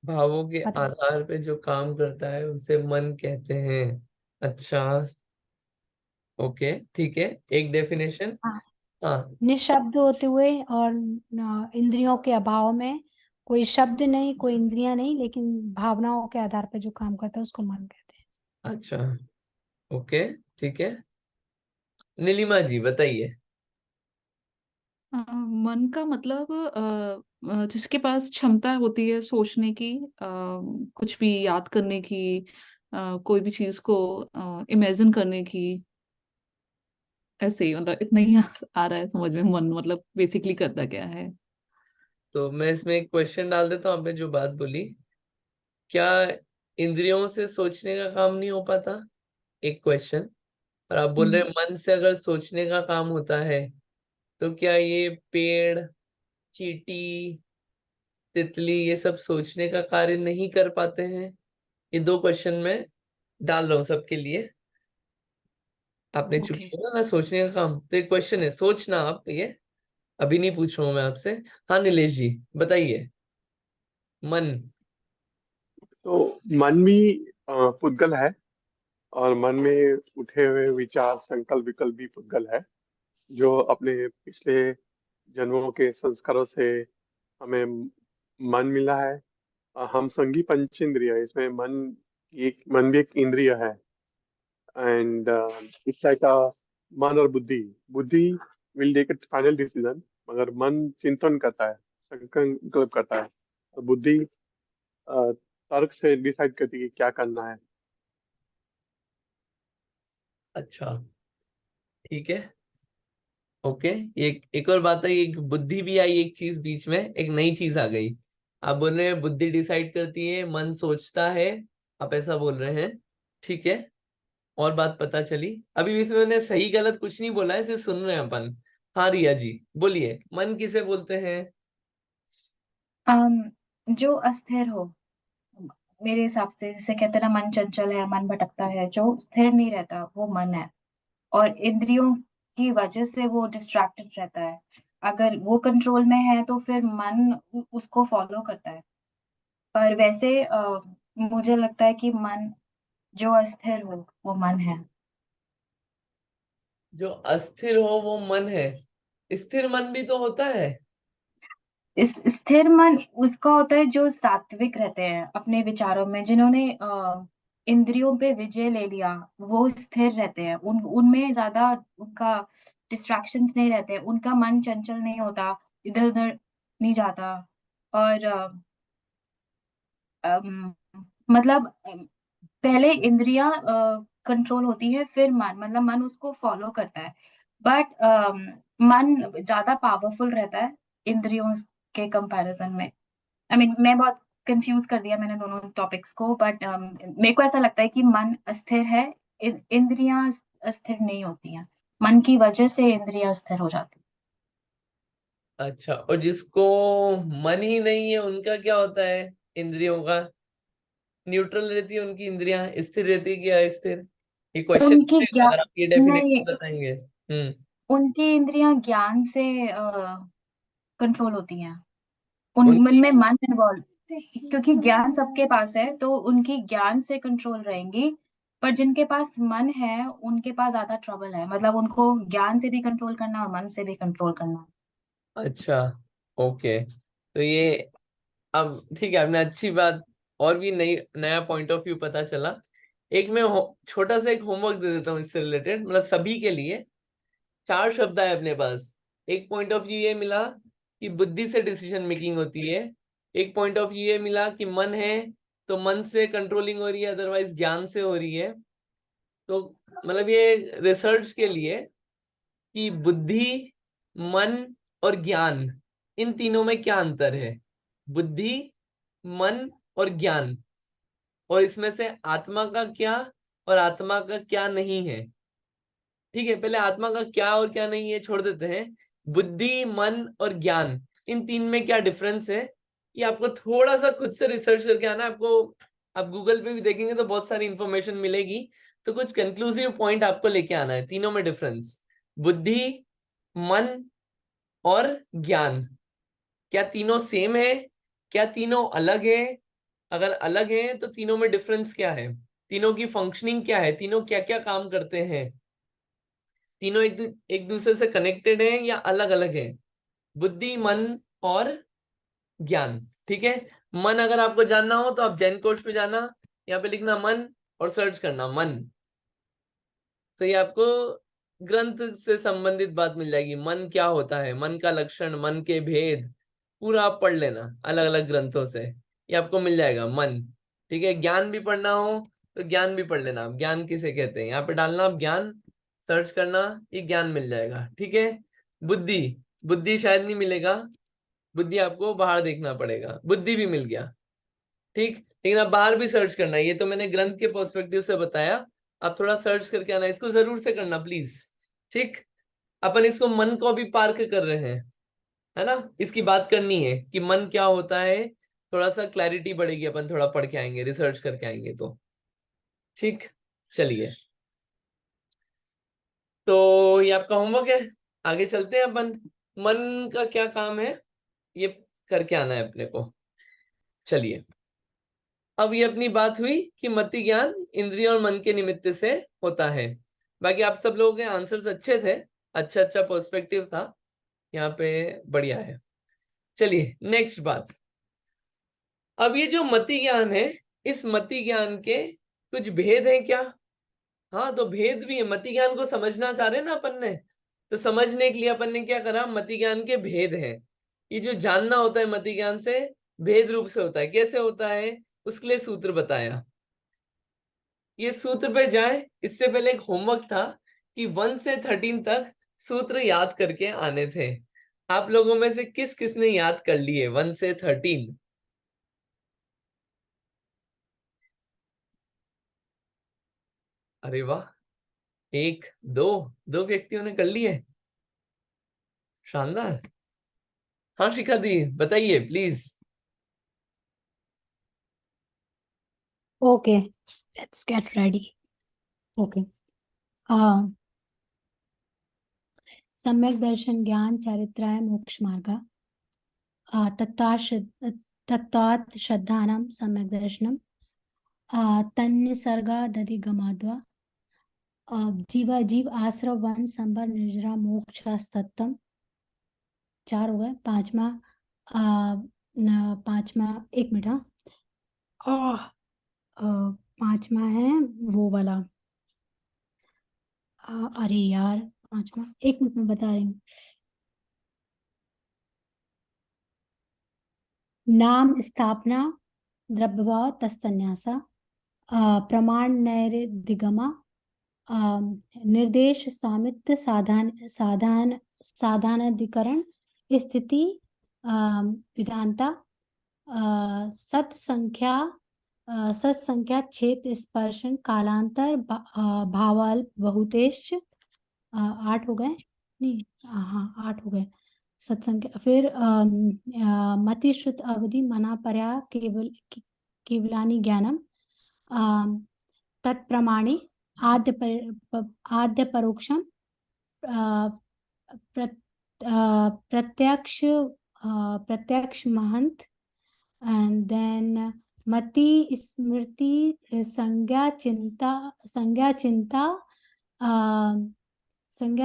भावों के मतलब आधार पे जो काम करता है उसे मन कहते हैं। अच्छा, ओके, ठीक है, एक डेफिनेशन। हाँ, हाँ, निशब्द होते हुए और इंद्रियों के अभाव में, कोई शब्द नहीं, कोई इंद्रियां नहीं, लेकिन भावनाओं के आधार पे जो काम करता है उसको मन कहते हैं। अच्छा, ओके, ठीक है। नीलिमा जी बताइए। मन का मतलब जिसके पास क्षमता होती है सोचने की, कुछ भी याद करने की, कोई भी चीज को इमेजिन करने की। ऐसे ही मतलब इतना ही आ रहा है समझ में, मन मतलब बेसिकली करता क्या है। तो मैं इसमें एक क्वेश्चन डाल देता हूँ, आपने जो बात बोली, क्या इंद्रियों से सोचने का काम नहीं हो पाता? एक क्वेश्चन। और आप बोल रहे हैं मन से अगर सोचने का काम होता है, तो क्या ये पेड़, चींटी, तितली, ये सब सोचने का कार्य नहीं कर पाते हैं? ये दो क्वेश्चन मैं डाल रहा हूँ सबके लिए। आपने चुप ओके। किया ना, सोचने का काम, तो एक क्वेश्चन है, सोचना आप, ये अभी नहीं पूछ रहा हूँ मैं आपसे। हाँ नीलेश जी बताइए। मन। तो मन भी पुद्गल है, और मन में उठे हुए विचार, संकल्प, विकल्प भी पुद्गल है, जो अपने पिछले जन्मों के संस्कारों से हमें मन मिला है। हम संगी पंचेंद्रिय, इसमें मन भी एक इंद्रिय है। एंड इट्स लाइक मन और बुद्धि। बुद्धि will take a final decision, मगर मन चिंतन करता है, संकल्प करता है, और बुद्धि तर्क से डिसाइड करती है कि क्या करना है। अच्छा, ठीक है, ओके। ये एक और बात है, एक बुद्धि भी आई, एक चीज बीच में, एक नई चीज आ गई। आप बोल रहे हैं बुद्धि डिसाइड करती है, मन सोचता है, आप ऐसा बोल रहे हैं, ठीक है। और बात पता चली, अभी इसमें मैंने सही गलत कुछ नहीं बोला है, सिर्फ सुन रहे हैं अपन। हाँ रिया जी बोलिए, मन किसे बोलते हैं? जो अस्थिर हो, मेरे हिसाब से, जैसे कहते हैं ना, मन चंचल है, मन भटकता है, जो स्थिर नहीं रहता वो मन है। और इंद्रियों की वजह से वो डिस्ट्रैक्टेड रहता है। अगर वो कंट्रोल में है तो फिर मन उसको फॉलो करता है। पर वैसे मुझे लगता है कि मन जो अस्थिर हो वो मन है। जो अस्थिर हो वो मन है? स्थिर मन भी तो होता है। इस स्थिर मन उसका होता है जो सात्विक रहते हैं अपने विचारों में, जिन्होंने इंद्रियों पे विजय ले लिया, वो स्थिर रहते हैं। उनमें ज्यादा उनका डिस्ट्रैक्शंस नहीं रहते, उनका मन चंचल नहीं होता, इधर उधर नहीं जाता। और अम, मतलब पहले इंद्रियां कंट्रोल होती है, फिर मन, मतलब मन उसको फॉलो करता है। बट मन ज्यादा पावरफुल रहता है इंद्रियों के कंपैरिजन में। आई मीन मैं बहुत कंफ्यूज कर दिया मैंने दोनों टॉपिक्स को, बट मेरे को ऐसा लगता है कि मन अस्थिर है, इंद्रियां अस्थिर नहीं होती हैं। मन की वजह से इंद्रियां अस्थिर हो जाती अच्छा, और जिसको मन ही नहीं है उनका क्या होता है? इंद्रियों का न्यूट्रल रहती है उनकी इंद्रियां, स्थिर रहती है कि अस्थिर? ये हैं। क्वेश्चन उनकी अगर आप ये नहीं, डेफिनेशन बताएंगे। उनकी इंद्रियां ज्ञान से कंट्रोल होती हैं। उन मन उनकी में मन इन्वॉल्व, क्योंकि ज्ञान सबके पास है तो उनकी ज्ञान से कंट्रोल रहेंगी। पर जिनके पास मन है उनके पास ज्यादा ट्रबल है, मतलब उनको ज्ञान से भी कंट्रोल करना और मन से भी कंट्रोल करना। अच्छा, ओके, तो ये अब ठीक है, आपने अच्छी बात, और भी नई नया पॉइंट ऑफ व्यू पता चला। एक मैं छोटा सा एक होमवर्क दे देता हूँ इससे रिलेटेड, मतलब सभी के लिए। 4 शब्द आए अपने पास। एक पॉइंट ऑफ व्यू ये मिला कि बुद्धि से डिसीजन मेकिंग होती है। एक पॉइंट ऑफ व्यू ये मिला कि मन है तो मन से कंट्रोलिंग हो रही है, अदरवाइज ज्ञान से हो रही है। तो मतलब ये रिसर्च के लिए कि बुद्धि, मन और ज्ञान, इन तीनों में क्या अंतर है। बुद्धि, मन और ज्ञान, और इसमें से आत्मा का क्या और आत्मा का क्या नहीं है। ठीक है, पहले आत्मा का क्या और क्या नहीं है छोड़ देते हैं। बुद्धि, मन और ज्ञान, इन तीन में क्या डिफरेंस है, ये आपको थोड़ा सा खुद से रिसर्च करके आना है। आपको, आप गूगल पे भी देखेंगे तो बहुत सारी इंफॉर्मेशन मिलेगी, तो कुछ कंक्लूसिव पॉइंट आपको लेके आना है। तीनों में डिफरेंस, बुद्धि, मन और ज्ञान, क्या तीनों सेम है, क्या तीनों अलग है, अगर अलग है तो तीनों में डिफरेंस क्या है, तीनों की फंक्शनिंग क्या है, तीनों क्या क्या काम करते हैं, तीनों एक दूसरे से कनेक्टेड हैं या अलग अलग हैं। बुद्धि, मन और ज्ञान। ठीक है, मन अगर आपको जानना हो तो आप जैन कोश पे जाना, यहाँ पे लिखना मन और सर्च करना मन, तो ये आपको ग्रंथ से संबंधित बात मिल जाएगी। मन क्या होता है, मन का लक्षण, मन के भेद, पूरा आप पढ़ लेना अलग अलग ग्रंथों से, ये आपको मिल जाएगा मन। ठीक है, ज्ञान भी पढ़ना हो तो ज्ञान भी पढ़ लेना, आप ज्ञान किसे कहते हैं यहाँ पे डालना, आप ज्ञान सर्च करना, ये ज्ञान मिल जाएगा। ठीक है, बुद्धि, बुद्धि शायद नहीं मिलेगा, बुद्धि आपको बाहर देखना पड़ेगा। बुद्धि भी मिल गया, ठीक, लेकिन आप बाहर भी सर्च करना, ये तो मैंने ग्रंथ के पर्सपेक्टिव से बताया, आप थोड़ा सर्च करके आना, इसको जरूर से करना प्लीज। ठीक, अपन इसको मन को भी पार्क कर रहे हैं, है ना, इसकी बात करनी है कि मन क्या होता है, थोड़ा सा क्लैरिटी बढ़ेगी, अपन थोड़ा पढ़ के आएंगे, रिसर्च करके आएंगे तो। ठीक, चलिए, तो ये आपका होमवर्क है, आगे चलते हैं अपन। मन का क्या काम है ये करके आना है अपने को। चलिए, अब ये अपनी बात हुई कि मति ज्ञान इंद्रिय और मन के निमित्त से होता है। बाकी आप सब लोगों के आंसर्स अच्छे थे, अच्छा अच्छा पर्सपेक्टिव था यहाँ पे, बढ़िया है। चलिए नेक्स्ट बात, अब ये जो मति ज्ञान है, इस मति ज्ञान के कुछ भेद हैं क्या? हाँ, तो भेद भी है, मति ज्ञान को समझना चाह रहे हैं ना अपन ने, तो समझने के लिए अपन ने क्या करा, मति ज्ञान के भेद हैं। ये जो जानना होता है मति ज्ञान से, भेद रूप से होता है। कैसे होता है उसके लिए सूत्र बताया। ये सूत्र पे जाए इससे पहले एक होमवर्क था कि 1 से 13 तक सूत्र याद करके आने थे। आप लोगों में से किस किस ने याद कर लिए 1 से 13? अरे वाह, एक दो दो व्यक्तियों ने कर लिए, शानदार। हाँ शिखा दी, बताइए please. Okay, let's get ready. Okay. सम्यक दर्शन ज्ञान चारित्राय मोक्ष मार्गा तत्वात् श्रद्धानां सम्यक दर्शनम तन्निसर्गादधिगमाद्वा जीवा जीव आश्रव वन संबर निर्जरा मोक्षास्तत्वम। 4 हो गए। पांचवा एक मिनट, पांचवा है वो वाला, अरे यार पांचवा, एक मिनट में बता रही हूँ। नाम स्थापना द्रव्यभाव तस्तन्यासा प्रमाण नैर्दिगमा निर्देश स्वामित्व साधानाधिकरण स्थिति विधानता सत्संख्या क्षेत्र स्पर्शन कालांतर भावाल बहुतेश्च 8 हो गए, नहीं हाँ 8 हो गए सत्संख्या। फिर मतिश्रुत अवधि मना पर्या केवलानि ज्ञानम तत्प्रमाणे आद्य परोक्षम प्रत्यक्ष महंत, and then मति स्मृति संज्ञा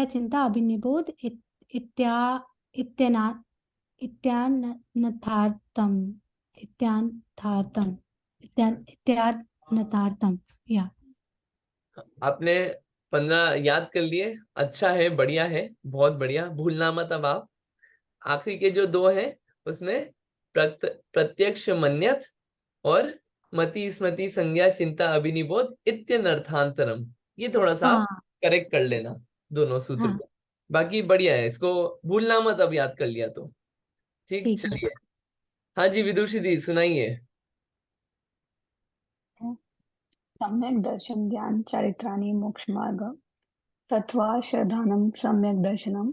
चिंता अभिनिबोध इत्यानथार्थम। या आपने 15 याद कर लिए, अच्छा है, बढ़िया है, बहुत बढ़िया, भूलना मत अब आप। आखिरी के जो 2 हैं उसमें प्रत्यक्ष मन्यत और मति स्मृति संज्ञा चिंता अभिनिबोध इत्यनर्थांतरम, ये थोड़ा सा आप करेक्ट कर लेना दोनों सूत्र को। बाकी बढ़िया है, इसको भूलना मत अब याद कर लिया तो। ठीक, चलिए हाँ जी विदुषी दी सुनाइए। सम्यक दर्शन ज्ञान चारित्राणि मोक्ष मार्ग तत्वा श्रद्धानं सम्यक दर्शनम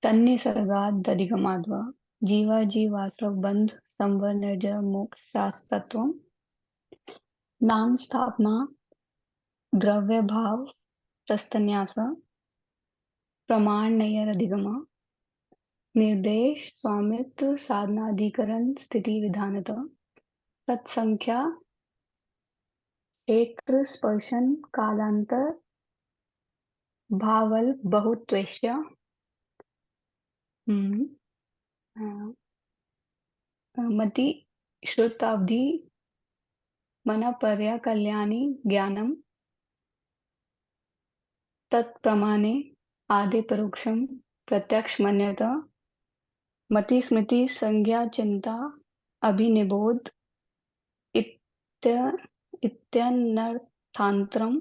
तन्निसर्गात् दधिगमाद्वा जीवा जीवाश्रव बंध संवर निर्जर मोक्ष शास्त्रत्वम नाम स्थापना द्रव्य भाव तस्तन्यास प्रमाण नयर अधिगमा निर्देश स्वामित्व साधनाधिकरण स्थिति विधानत तत्संख्या क्षेत्र स्पर्शन कालांतर भावल बहुत्वेश्य मति श्रुतावधि मन पर्या कल्याणी ज्ञानम तत्प्रमाणे आदि परोक्षम प्रत्यक्ष मन्यत मति स्मृति संज्ञा चिंता अभिनिबोध इत्य इत्यनर्थांतरम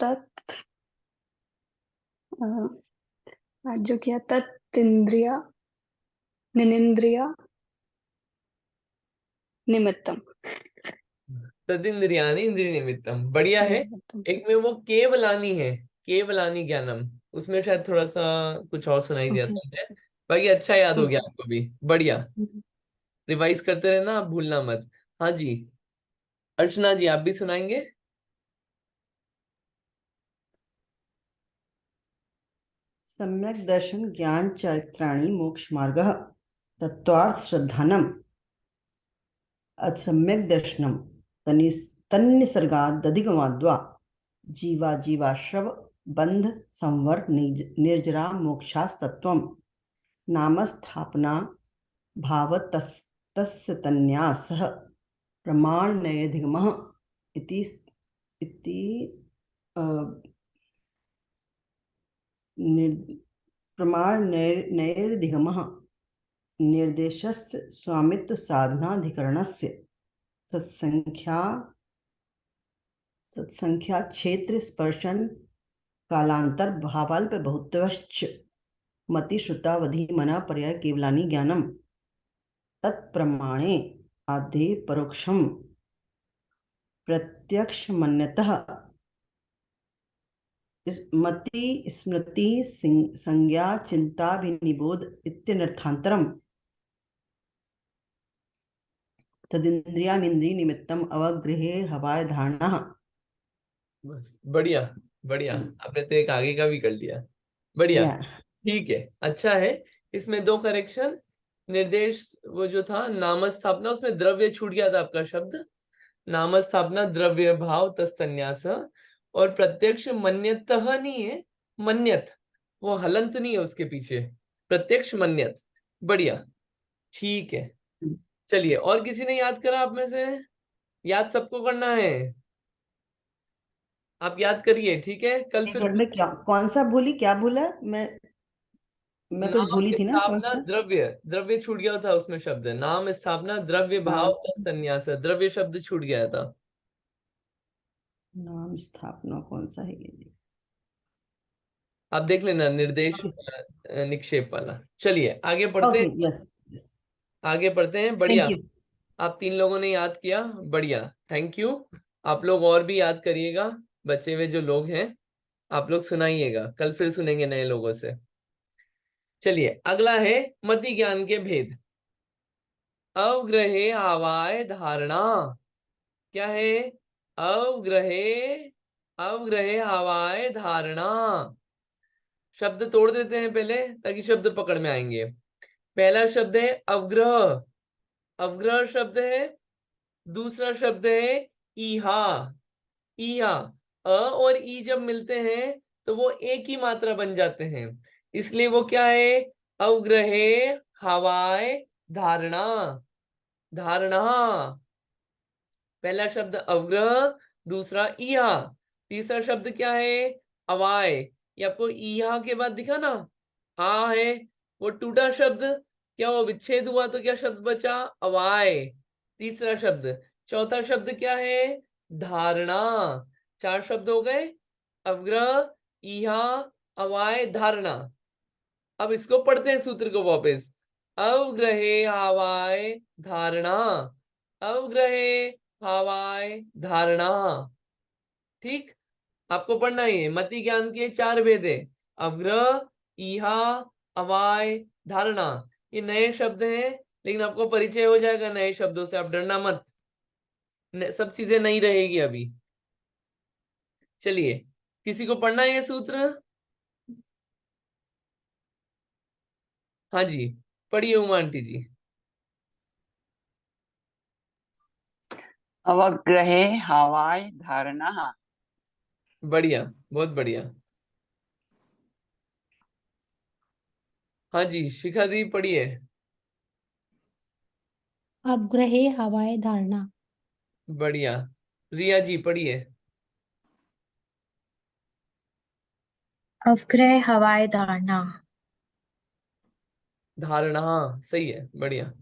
तत् आज जो किया तत्इंद्रिय निनिंद्रिय निमित्तम तदिंद्रियाणि इंद्रिय निमित्तम, बढ़िया है। एक में वो केवलानी है, केवलानी ज्ञानम, उसमें शायद थोड़ा सा कुछ और सुनाई दिया था मुझे, बाकी अच्छा याद हो गया आपको भी, बढ़िया। रिवाइज करते रहना, आप भूलना मत। हाँ जी अर्चना जी आप भी सुनाएंगे। सम्यक दर्शन ज्ञान चरित्राणि मोक्ष मार्ग तत्वार्थ श्रद्धानम असम्यक दर्शनम तन्निसर्गादधिगमाद्वा जीवा जीवाश्रव बंध संवर निर्जरा मोक्षास्तत्वम नामस्थापना भावतस्य तन्यासः प्रमाण नैर्धिगमः इति प्रमाण नैर्धिगमः निर्देशस्य स्वामित्व साधनाधिकरणस्य सत्संख्या क्षेत्र स्पर्शन कालांतर भावाल्प बहुत्वश्च मति श्रुतावधि मना पर्याय केवलानी ज्ञानम तत्प्रमाणे आधे परोक्षम प्रत्यक्ष मन्यतः मति स्मृति संज्ञा चिंता विनिबोध इत्यनर्थांतरम तदिंद्रियानिंद्रिय निमित्तम अवग्रहे हवाय धारणा। बस बढ़िया बढ़िया, आपने तो एक आगे का भी कर लिया, बढ़िया ठीक है, अच्छा है। इसमें दो करेक्शन, निर्देश वो जो था नाम स्थापना, उसमें द्रव्य छूट गया था आपका शब्द, नाम स्थापना द्रव्य भाव तस्तन्यास, और प्रत्यक्ष मन्यतः नहीं है, मन्यत, वो हलंत नहीं है उसके पीछे, प्रत्यक्ष मन्यत, बढ़िया ठीक है। चलिए और किसी ने याद करा आप में से? याद सबको करना है, आप याद करिए ठीक है। कल फिर में क्या कौन सा भूली, क्या भूला मैं कुछ भूली थी ना, कौन सा? द्रव्य, द्रव्य छूट गया था उसमें शब्द, नाम स्थापना द्रव्य भाव तत्सन्यास, द्रव्य शब्द छूट गया था। नाम स्थापना कौन सा है ये? आप देख लेना, निर्देश निक्षेप वाला। चलिए आगे पढ़ते हैं। यस आगे पढ़ते हैं, बढ़िया। आप तीन लोगों ने याद किया, बढ़िया, थैंक यू। आप लोग और भी याद करिएगा, बचे हुए जो लोग हैं आप लोग सुनाइएगा, कल फिर सुनेंगे नए लोगों से। चलिए अगला है मति ज्ञान के भेद। अवग्रहे आवाय धारणा, क्या है? अवग्रहे, अवग्रहे आवाय धारणा। शब्द तोड़ देते हैं पहले ताकि शब्द पकड़ में आएंगे। पहला शब्द है अवग्रह, अवग्रह शब्द है। दूसरा शब्द है ईहा, ईहा, अ और ई जब मिलते हैं तो वो एक ही मात्रा बन जाते हैं, इसलिए वो क्या है? अवग्रहे हवाय धारणा, धारणा। पहला शब्द अवग्रह, दूसरा ईहा, तीसरा शब्द क्या है? अवाय। ये आपको ईहा के बाद दिखा ना, आ है, वो टूटा शब्द, क्या वो विच्छेद हुआ तो क्या शब्द बचा? अवाय, तीसरा शब्द। चौथा शब्द क्या है? धारणा। चार शब्द हो गए, अवग्रह, ईहा, अवाय, धारणा। अब इसको पढ़ते हैं सूत्र को वापस। अवग्रहे हवाय धारणा, अवग्रहे हवाय धारणा। ठीक, आपको पढ़ना ही है। मति ज्ञान के 4 भेद है, अवग्रह, इहा, अवाय, धारणा। ये नए शब्द हैं, लेकिन आपको परिचय हो जाएगा नए शब्दों से, आप डरना मत, सब चीजें नहीं रहेगी अभी। चलिए, किसी को पढ़ना है ये सूत्र? हाँ जी, पढ़िए उमा आंटी जी। अवग्रहे हवाय धारणा। बढ़िया, बहुत बढ़िया। हाँ जी, शिखा दी पढ़िए। अपग्रहे हवाए धारणा। बढ़िया, रिया जी पढ़िए। अवग्रह हवाए धारणा। धारणा, सही है, बढ़िया।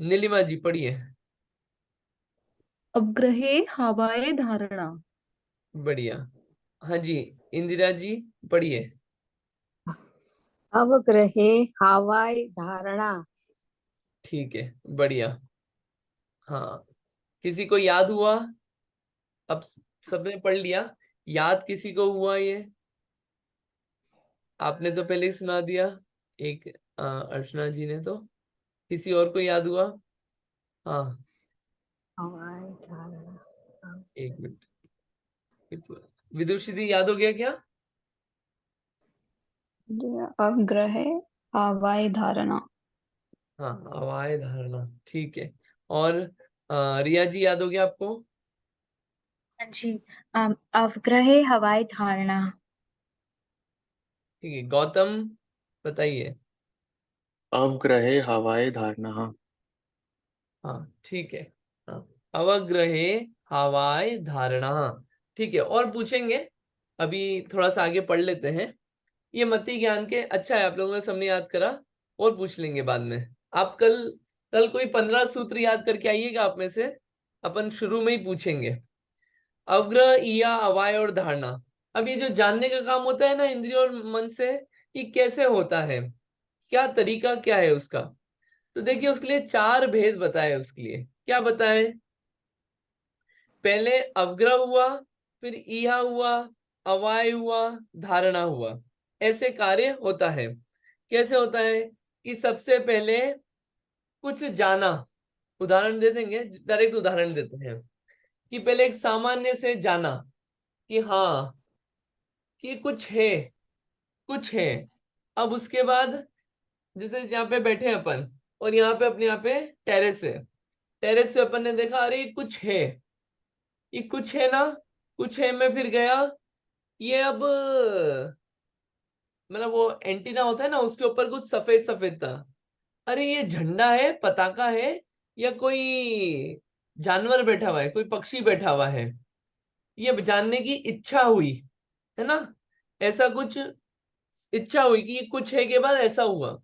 नीलिमा जी पढ़िए। अपग्रहे हवाए धारणा। बढ़िया। हाँ जी, इंदिरा जी पढ़िए। अवग्रहे हवाय धारणा। ठीक है, बढ़िया। हाँ, किसी को याद हुआ? अब सबने पढ़ लिया, याद किसी को हुआ ये? आपने तो पहले ही सुना दिया, एक अर्चना जी ने, तो किसी और को याद हुआ? हाँ, हवाय धारणा। एक मिनट, विदुषी दी याद हो गया क्या? अवग्रहे हवाय धारणा। हाँ, हवाए धारणा, ठीक है। और रिया जी याद हो गया आपको? हाँ जी, अवग्रहे हवाए धारणा। ठीक है, गौतम बताइए। अवग्रहे हवाय धारणा। हाँ, ठीक है। हाँ, अवग्रहे हवाय धारणा, ठीक है। और पूछेंगे, अभी थोड़ा सा आगे पढ़ लेते हैं। ये मति ज्ञान के, अच्छा है आप लोगों ने सबने याद करा, और पूछ लेंगे बाद में। आप कल कल कोई 15 सूत्र याद करके आइएगा आप में से, अपन शुरू में ही पूछेंगे। अवग्रह, इया, अवाय और धारणा। अब ये जो जानने का काम होता है ना इंद्रिय और मन से, ये कैसे होता है, क्या तरीका क्या है उसका? तो देखिए, उसके लिए 4 भेद बताए। उसके लिए क्या बताए? पहले अवग्रह हुआ, फिर इहा हुआ, अवाय हुआ, धारणा हुआ। ऐसे कार्य होता है। कैसे होता है कि सबसे पहले कुछ जाना, उदाहरण दे देंगे, डायरेक्ट उदाहरण देते हैं कि पहले एक सामान्य से जाना कि हाँ, कि कुछ है, कुछ है। अब उसके बाद, जैसे यहाँ पे बैठे हैं अपन, और यहाँ पे अपने यहाँ पे टेरेस है, टेरेस पे अपन ने देखा, अरे ये कुछ है, ये कुछ है ना, कुछ है। मैं फिर गया, ये अब मतलब वो एंटीना होता है ना, उसके ऊपर कुछ सफेद सफेद था। अरे ये झंडा है, पताका है, या कोई जानवर बैठा हुआ है, कोई पक्षी बैठा हुआ है। ये जानने की इच्छा हुई, है ना, ऐसा कुछ इच्छा हुई कि ये कुछ है, के बाद ऐसा हुआ।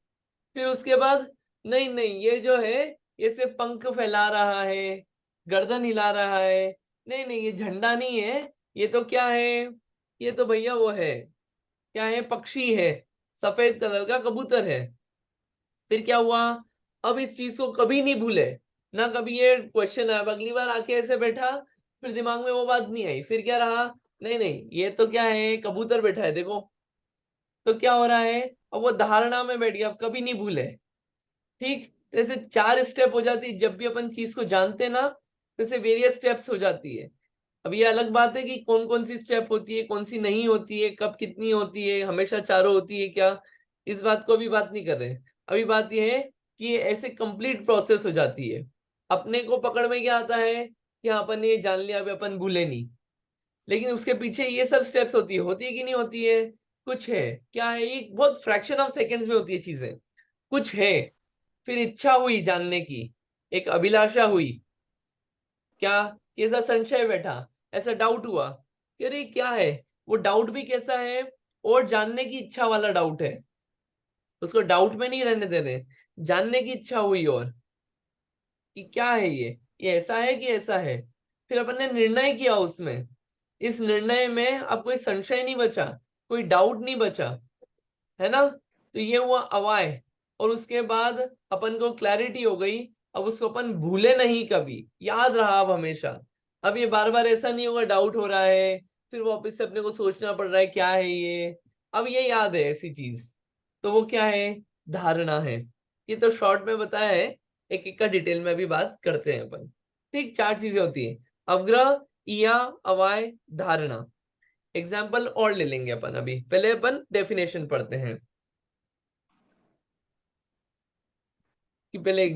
फिर उसके बाद, नहीं नहीं, ये जो है, ये सिर्फ पंख फैला रहा है, गर्दन हिला रहा है, नहीं नहीं, ये झंडा नहीं है, ये तो क्या है, ये तो भैया वो है, क्या है, पक्षी है, सफेद कलर का कबूतर है। फिर क्या हुआ? अब इस चीज को कभी नहीं भूले ना, कभी ये क्वेश्चन आया, अगली बार आके ऐसे बैठा, फिर दिमाग में वो बात नहीं आई, फिर क्या रहा, नहीं नहीं, ये तो क्या है, कबूतर बैठा है, देखो। तो क्या हो रहा है, अब वो धारणा में बैठ गया, अब कभी नहीं भूले। ठीक, जैसे 4 स्टेप हो जाती है, जब भी अपन चीज को जानते ना, जैसे वेरियस स्टेप्स हो जाती है। अब ये अलग बात है कि कौन कौन सी स्टेप होती है, कौन सी नहीं होती है, कब कितनी होती है, हमेशा चारों होती है क्या, इस बात को अभी बात नहीं कर रहे। अभी बात ये है कि ये ऐसे कंप्लीट प्रोसेस हो जाती है। अपने को पकड़ में क्या आता है कि हाँ, अपन ने ये जान लिया, अभी अपन भूले नहीं। लेकिन उसके पीछे ये सब स्टेप्स होती है कि नहीं होती है? कुछ है, क्या है, ये बहुत फ्रैक्शन ऑफ सेकेंड्स में होती है चीजें। कुछ है, फिर इच्छा हुई जानने की, एक अभिलाषा हुई, क्या, कैसा संशय बैठा, ऐसा डाउट हुआ कि अरे क्या है। वो डाउट भी कैसा है, और जानने की इच्छा वाला डाउट है, उसको डाउट में नहीं रहने दे रहे, जानने की इच्छा हुई, और कि क्या है ये ऐसा है कि ऐसा है। फिर अपन ने निर्णय किया उसमें, इस निर्णय में अब कोई संशय नहीं बचा, कोई डाउट नहीं बचा, है ना। तो ये हुआ अवाय। और उसके बाद अपन को क्लैरिटी हो गई, अब उसको अपन भूले नहीं, कभी याद रहा अब हमेशा। अब ये बार बार ऐसा नहीं होगा डाउट हो रहा है फिर वापस से अपने को सोचना पड़ रहा है क्या है ये, अब ये याद है ऐसी चीज। तो वो क्या है? धारणा है। ये तो शॉर्ट में बताया है, एक एक का डिटेल में भी बात करते हैं अपन। ठीक, 4 चीजें होती है, अवग्रह, इया, अवाय, धारणा। एग्जाम्पल और ले लेंगे अपन, अभी पहले अपन डेफिनेशन पढ़ते हैं कि पहले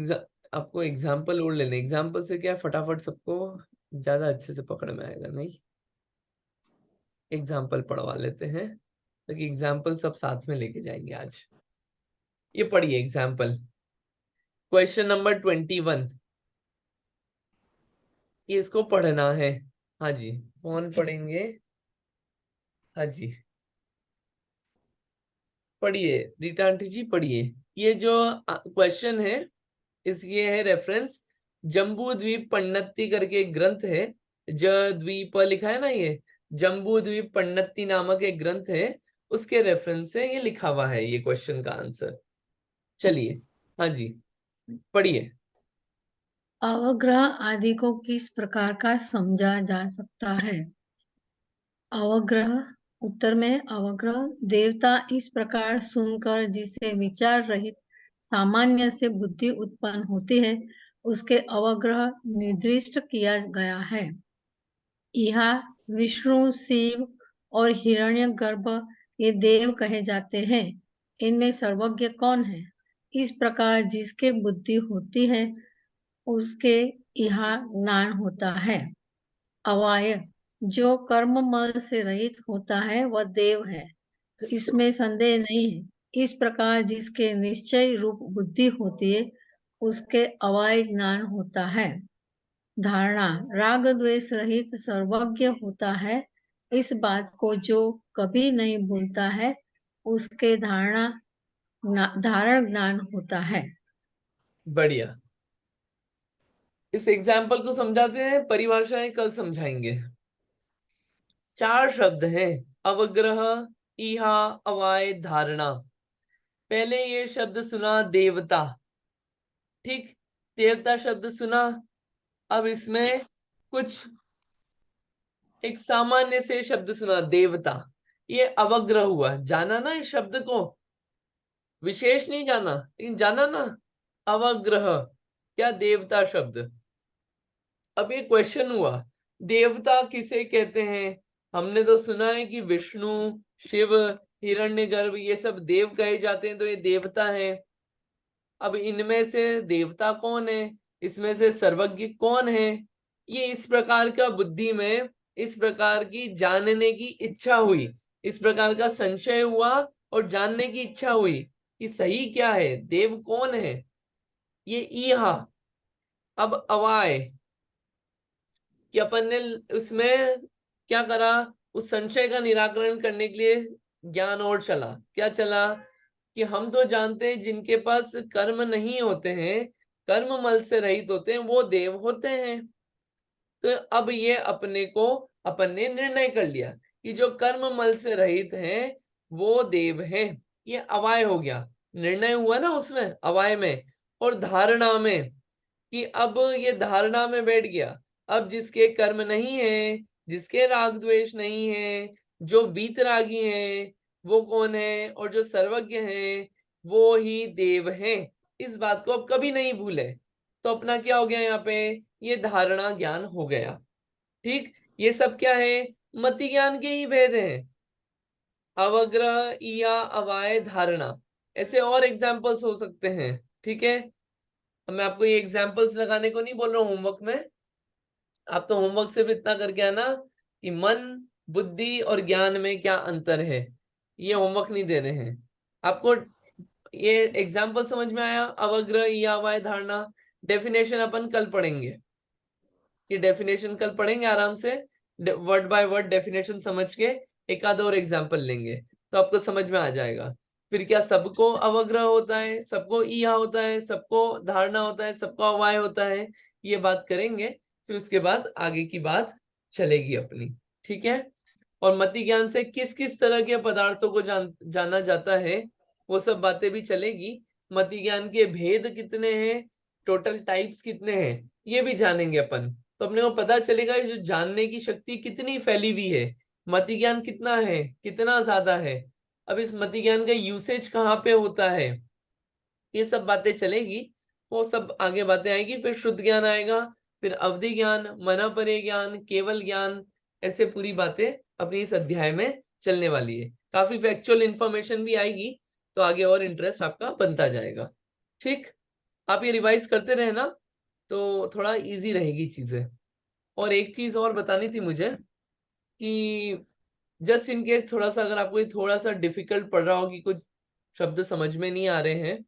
आपको एग्जाम्पल और लेने, एग्जाम्पल से क्या फटाफट सबको ज्यादा अच्छे से पकड़ में आएगा। नहीं, एग्जाम्पल पढ़वा लेते हैं ताकि एग्जाम्पल सब साथ में लेके जाएंगे आज। ये पढ़िए एग्जाम्पल, क्वेश्चन नंबर 21, ये इसको पढ़ना है। हाँ जी, कौन पढ़ेंगे? हाँ जी, पढ़िए रीटा आंटी जी, पढ़िए। ये जो क्वेश्चन है ये है रेफरेंस जम्बू द्वीप पन्नत्ती करके एक ग्रंथ है, द्वीप लिखा है ना, ये जम्बू द्वीप पन्नत्ती नामक एक ग्रंथ है, उसके रेफरेंस से ये लिखा हुआ है ये क्वेश्चन का आंसर। चलिए, हाँ जी, पढ़िए। अवग्रह आदि को किस प्रकार का समझा जा सकता है? अवग्रह, उत्तर में अवग्रह देवता इस प्रकार सुनकर जिसे विचार रहित सामान्य से बुद्धि उत्पन्न होती है, उसके अवग्रह निर्दिष्ट किया गया है। यहाँ विष्णु, शिव और हिरण्यगर्भ ये देव कहे जाते हैं। इनमें सर्वज्ञ कौन है? इस प्रकार जिसके बुद्धि होती है उसके यहाँ ज्ञान होता है। अवाय, जो कर्म मल से रहित होता है वह देव है, इसमें संदेह नहीं है। इस प्रकार जिसके निश्चय रूप बुद्धि होती है उसके अवाय ज्ञान होता है। धारणा, राग द्वेष रहित सर्वज्ञ होता है, इस बात को जो कभी नहीं भूलता है उसके धारण ज्ञान होता है। बढ़िया, इस एग्जाम्पल को समझाते हैं, परिभाषाएं कल समझाएंगे। 4 शब्द हैं, अवग्रह, इहा, अवाय, धारणा। पहले ये शब्द सुना देवता, ठीक, देवता शब्द सुना। अब इसमें कुछ एक सामान्य से शब्द सुना देवता, ये अवग्रह हुआ। जाना ना इस शब्द को, विशेष नहीं जाना लेकिन जाना ना, अवग्रह क्या? देवता शब्द। अब ये क्वेश्चन हुआ, देवता किसे कहते हैं? हमने तो सुना है कि विष्णु, शिव, हिरण्यगर्भ ये सब देव कहे जाते हैं, तो ये देवता है। अब इनमें से देवता कौन है, इसमें से सर्वज्ञ कौन है? ये इस प्रकार का बुद्धि में इस प्रकार की जानने की इच्छा हुई, इस प्रकार का संशय हुआ और जानने की इच्छा हुई कि सही क्या है, देव कौन है, ये इहा। अब अवाय, कि अपन ने उसमें क्या करा, उस संशय का निराकरण करने के लिए ज्ञान और चला। क्या चला? कि हम तो जानते हैं जिनके पास कर्म नहीं होते हैं, कर्म मल से रहित होते हैं, वो देव होते हैं। तो अब ये अपने को अपन ने निर्णय कर लिया कि जो कर्म मल से रहित हैं वो देव हैं। ये अवाय हो गया, निर्णय हुआ ना उसमें अवाय में। और धारणा में, कि अब ये धारणा में बैठ गया, अब जिसके कर्म नहीं है, जिसके राग द्वेष नहीं है, जो वीतरागी है वो कौन है, और जो सर्वज्ञ है वो ही देव है। इस बात को अब कभी नहीं भूले। तो अपना क्या हो गया यहाँ पे, ये धारणा ज्ञान हो गया। ठीक, ये सब क्या है, मति ज्ञान के ही भेद हैं, अवग्रह, इया, अवाय, धारणा। ऐसे और एग्जाम्पल्स हो सकते हैं। ठीक है, मैं आपको ये एग्जाम्पल्स लगाने को नहीं बोल रहा हूँ होमवर्क में, आप तो होमवर्क सिर्फ इतना करके आना कि मन, बुद्धि और ज्ञान में क्या अंतर है, ये होमवर्क नहीं दे रहे हैं आपको। ये एग्जाम्पल समझ में आया, अवग्रह, इया, अवाय, धारणा। डेफिनेशन अपन कल पढ़ेंगे, ये डेफिनेशन कल पढ़ेंगे आराम से, वर्ड बाय वर्ड डेफिनेशन समझ के एक आध और एग्जाम्पल लेंगे तो आपको समझ में आ जाएगा। फिर क्या सबको अवग्रह होता है, सबको इहा होता है, सबको धारणा होता है, सबको अवाय होता है, ये बात करेंगे। फिर उसके बाद आगे की बात चलेगी अपनी। ठीक है, और मति ज्ञान से किस किस तरह के पदार्थों को जाना जाता है वो सब बातें भी चलेगी। मति ज्ञान के भेद कितने हैं, टोटल टाइप्स कितने हैं, ये भी जानेंगे अपन। तो अपने को पता चलेगा जो जानने की शक्ति कितनी फैली हुई है, मति ज्ञान कितना है, कितना ज्यादा है। अब इस मति ज्ञान का यूसेज कहाँ पे होता है, ये सब बातें चलेगी। वो सब आगे बातें आएगी। फिर शुद्ध ज्ञान आएगा, फिर अवधि ज्ञान, मनापरे ज्ञान, केवल ज्ञान, ऐसे पूरी बातें अपनी इस अध्याय में चलने वाली है। काफी फैक्चुअल इंफॉर्मेशन भी आएगी, तो आगे और इंटरेस्ट आपका बनता जाएगा। ठीक, आप ये रिवाइज करते रहे ना, तो थोड़ा इजी रहेगी चीजें। और एक चीज और बतानी थी मुझे कि जस्ट इन केस थोड़ा सा अगर आपको ये थोड़ा सा डिफिकल्ट पड़ रहा हो कि कुछ शब्द समझ में नहीं आ रहे हैं,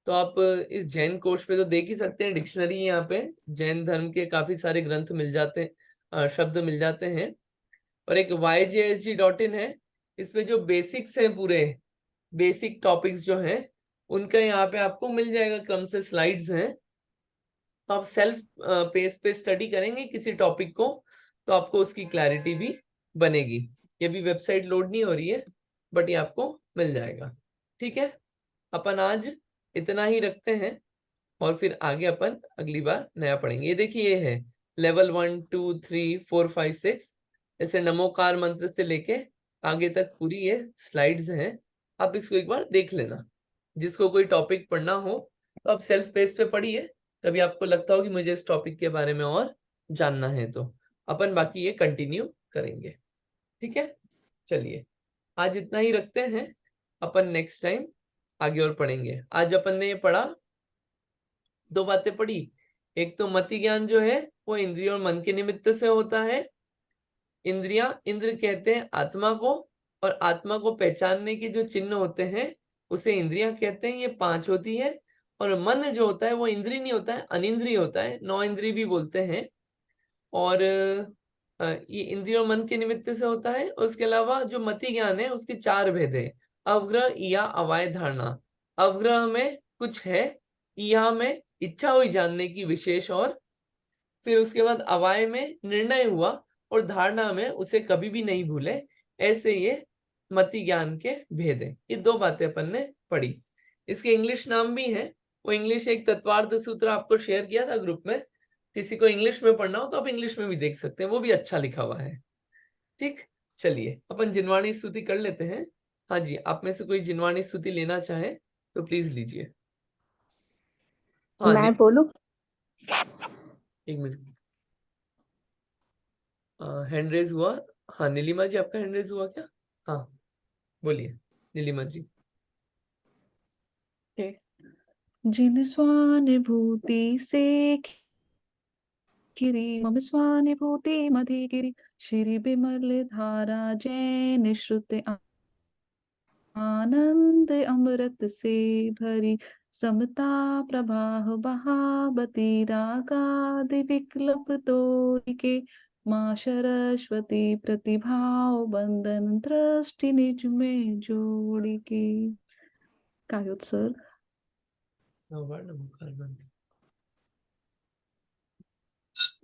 तो आप इस जैन कोश पे तो देख ही सकते हैं, डिक्शनरी यहाँ पे जैन धर्म के काफी सारे ग्रंथ मिल जाते हैं, शब्द मिल जाते हैं। और एक yjsg.in है, इसमें जो बेसिक्स हैं, पूरे बेसिक टॉपिक्स जो हैं उनका यहाँ पे आपको मिल जाएगा, क्रम से स्लाइड्स हैं। तो आप सेल्फ पेस पे स्टडी करेंगे किसी टॉपिक को, तो आपको उसकी क्लैरिटी भी बनेगी। ये भी वेबसाइट लोड नहीं हो रही है, बट ये आपको मिल जाएगा। ठीक है, अपन आज इतना ही रखते हैं, और फिर आगे अपन अगली बार नया पढ़ेंगे। ये देखिए, ये है लेवल 1 2 3 4 5 6, ऐसे नमोकार मंत्र से लेके आगे तक पूरी ये स्लाइड्स हैं। आप इसको एक बार देख लेना। जिसको कोई टॉपिक पढ़ना हो तो आप सेल्फ पेज पे पढ़िए, तभी आपको लगता हो कि मुझे इस टॉपिक के बारे में और जानना है, तो अपन बाकी ये कंटिन्यू करेंगे। ठीक है, चलिए आज इतना ही रखते हैं, अपन नेक्स्ट टाइम आगे और पढ़ेंगे। आज अपन ने ये पढ़ा, दो बातें पढ़ी। एक तो मति ज्ञान जो है वो इंद्रिय और मन के निमित्त से होता है। इंद्रियां, इंद्र कहते हैं आत्मा को, और आत्मा को पहचानने के जो चिन्ह होते हैं उसे इंद्रियां कहते हैं। ये 5 होती है। और मन जो होता है वो इंद्रिय नहीं होता है, अनिंद्रिय होता है, 9 इंद्रिय भी बोलते हैं। और ये इंद्रिय और मन के निमित्त से होता है। और उसके अलावा जो मति ज्ञान है उसके 4 भेद है, अवग्रह, या अवाय धारणा। अवग्रह में कुछ है, या में इच्छा हुई जानने की विशेष, और फिर उसके बाद अवाय में निर्णय हुआ, और धारणा में उसे कभी भी नहीं भूले। ऐसे ये मति ज्ञान के भेद है। ये 2 बातें अपन ने पढ़ी। इसके इंग्लिश नाम भी है। वो इंग्लिश एक तत्वार्थ सूत्र आपको शेयर किया था ग्रुप में, किसी को इंग्लिश में पढ़ना हो तो आप इंग्लिश में भी देख सकते हैं, वो भी अच्छा लिखा हुआ है। ठीक, चलिए अपन जिनवाणी स्तुति कर लेते हैं। हाँ जी, आप में से कोई जिनवाणी स्तुति लेना चाहे तो प्लीज लीजिए। हाँ, मैं बोलूं? एक मिनट, हैंड रेज हुआ। हाँ नीलिमा जी, आपका हैंड रेज हुआ क्या? हाँ बोलिए नीलिमा जी। जिन स्वानुभूति से खिरी मम स्वानुभूति मधिगिरि, श्री बिमल धारा जैन श्रुति आनंद अमृत से भरी, समता प्रवाह बहावती रागादि विकल्प तोरिके, माँ सरस्वती प्रतिभाव बंदन दृष्टि निज में जोड़ी के। कायोत्सर्ग। नववर्ण मुखार मंत्र।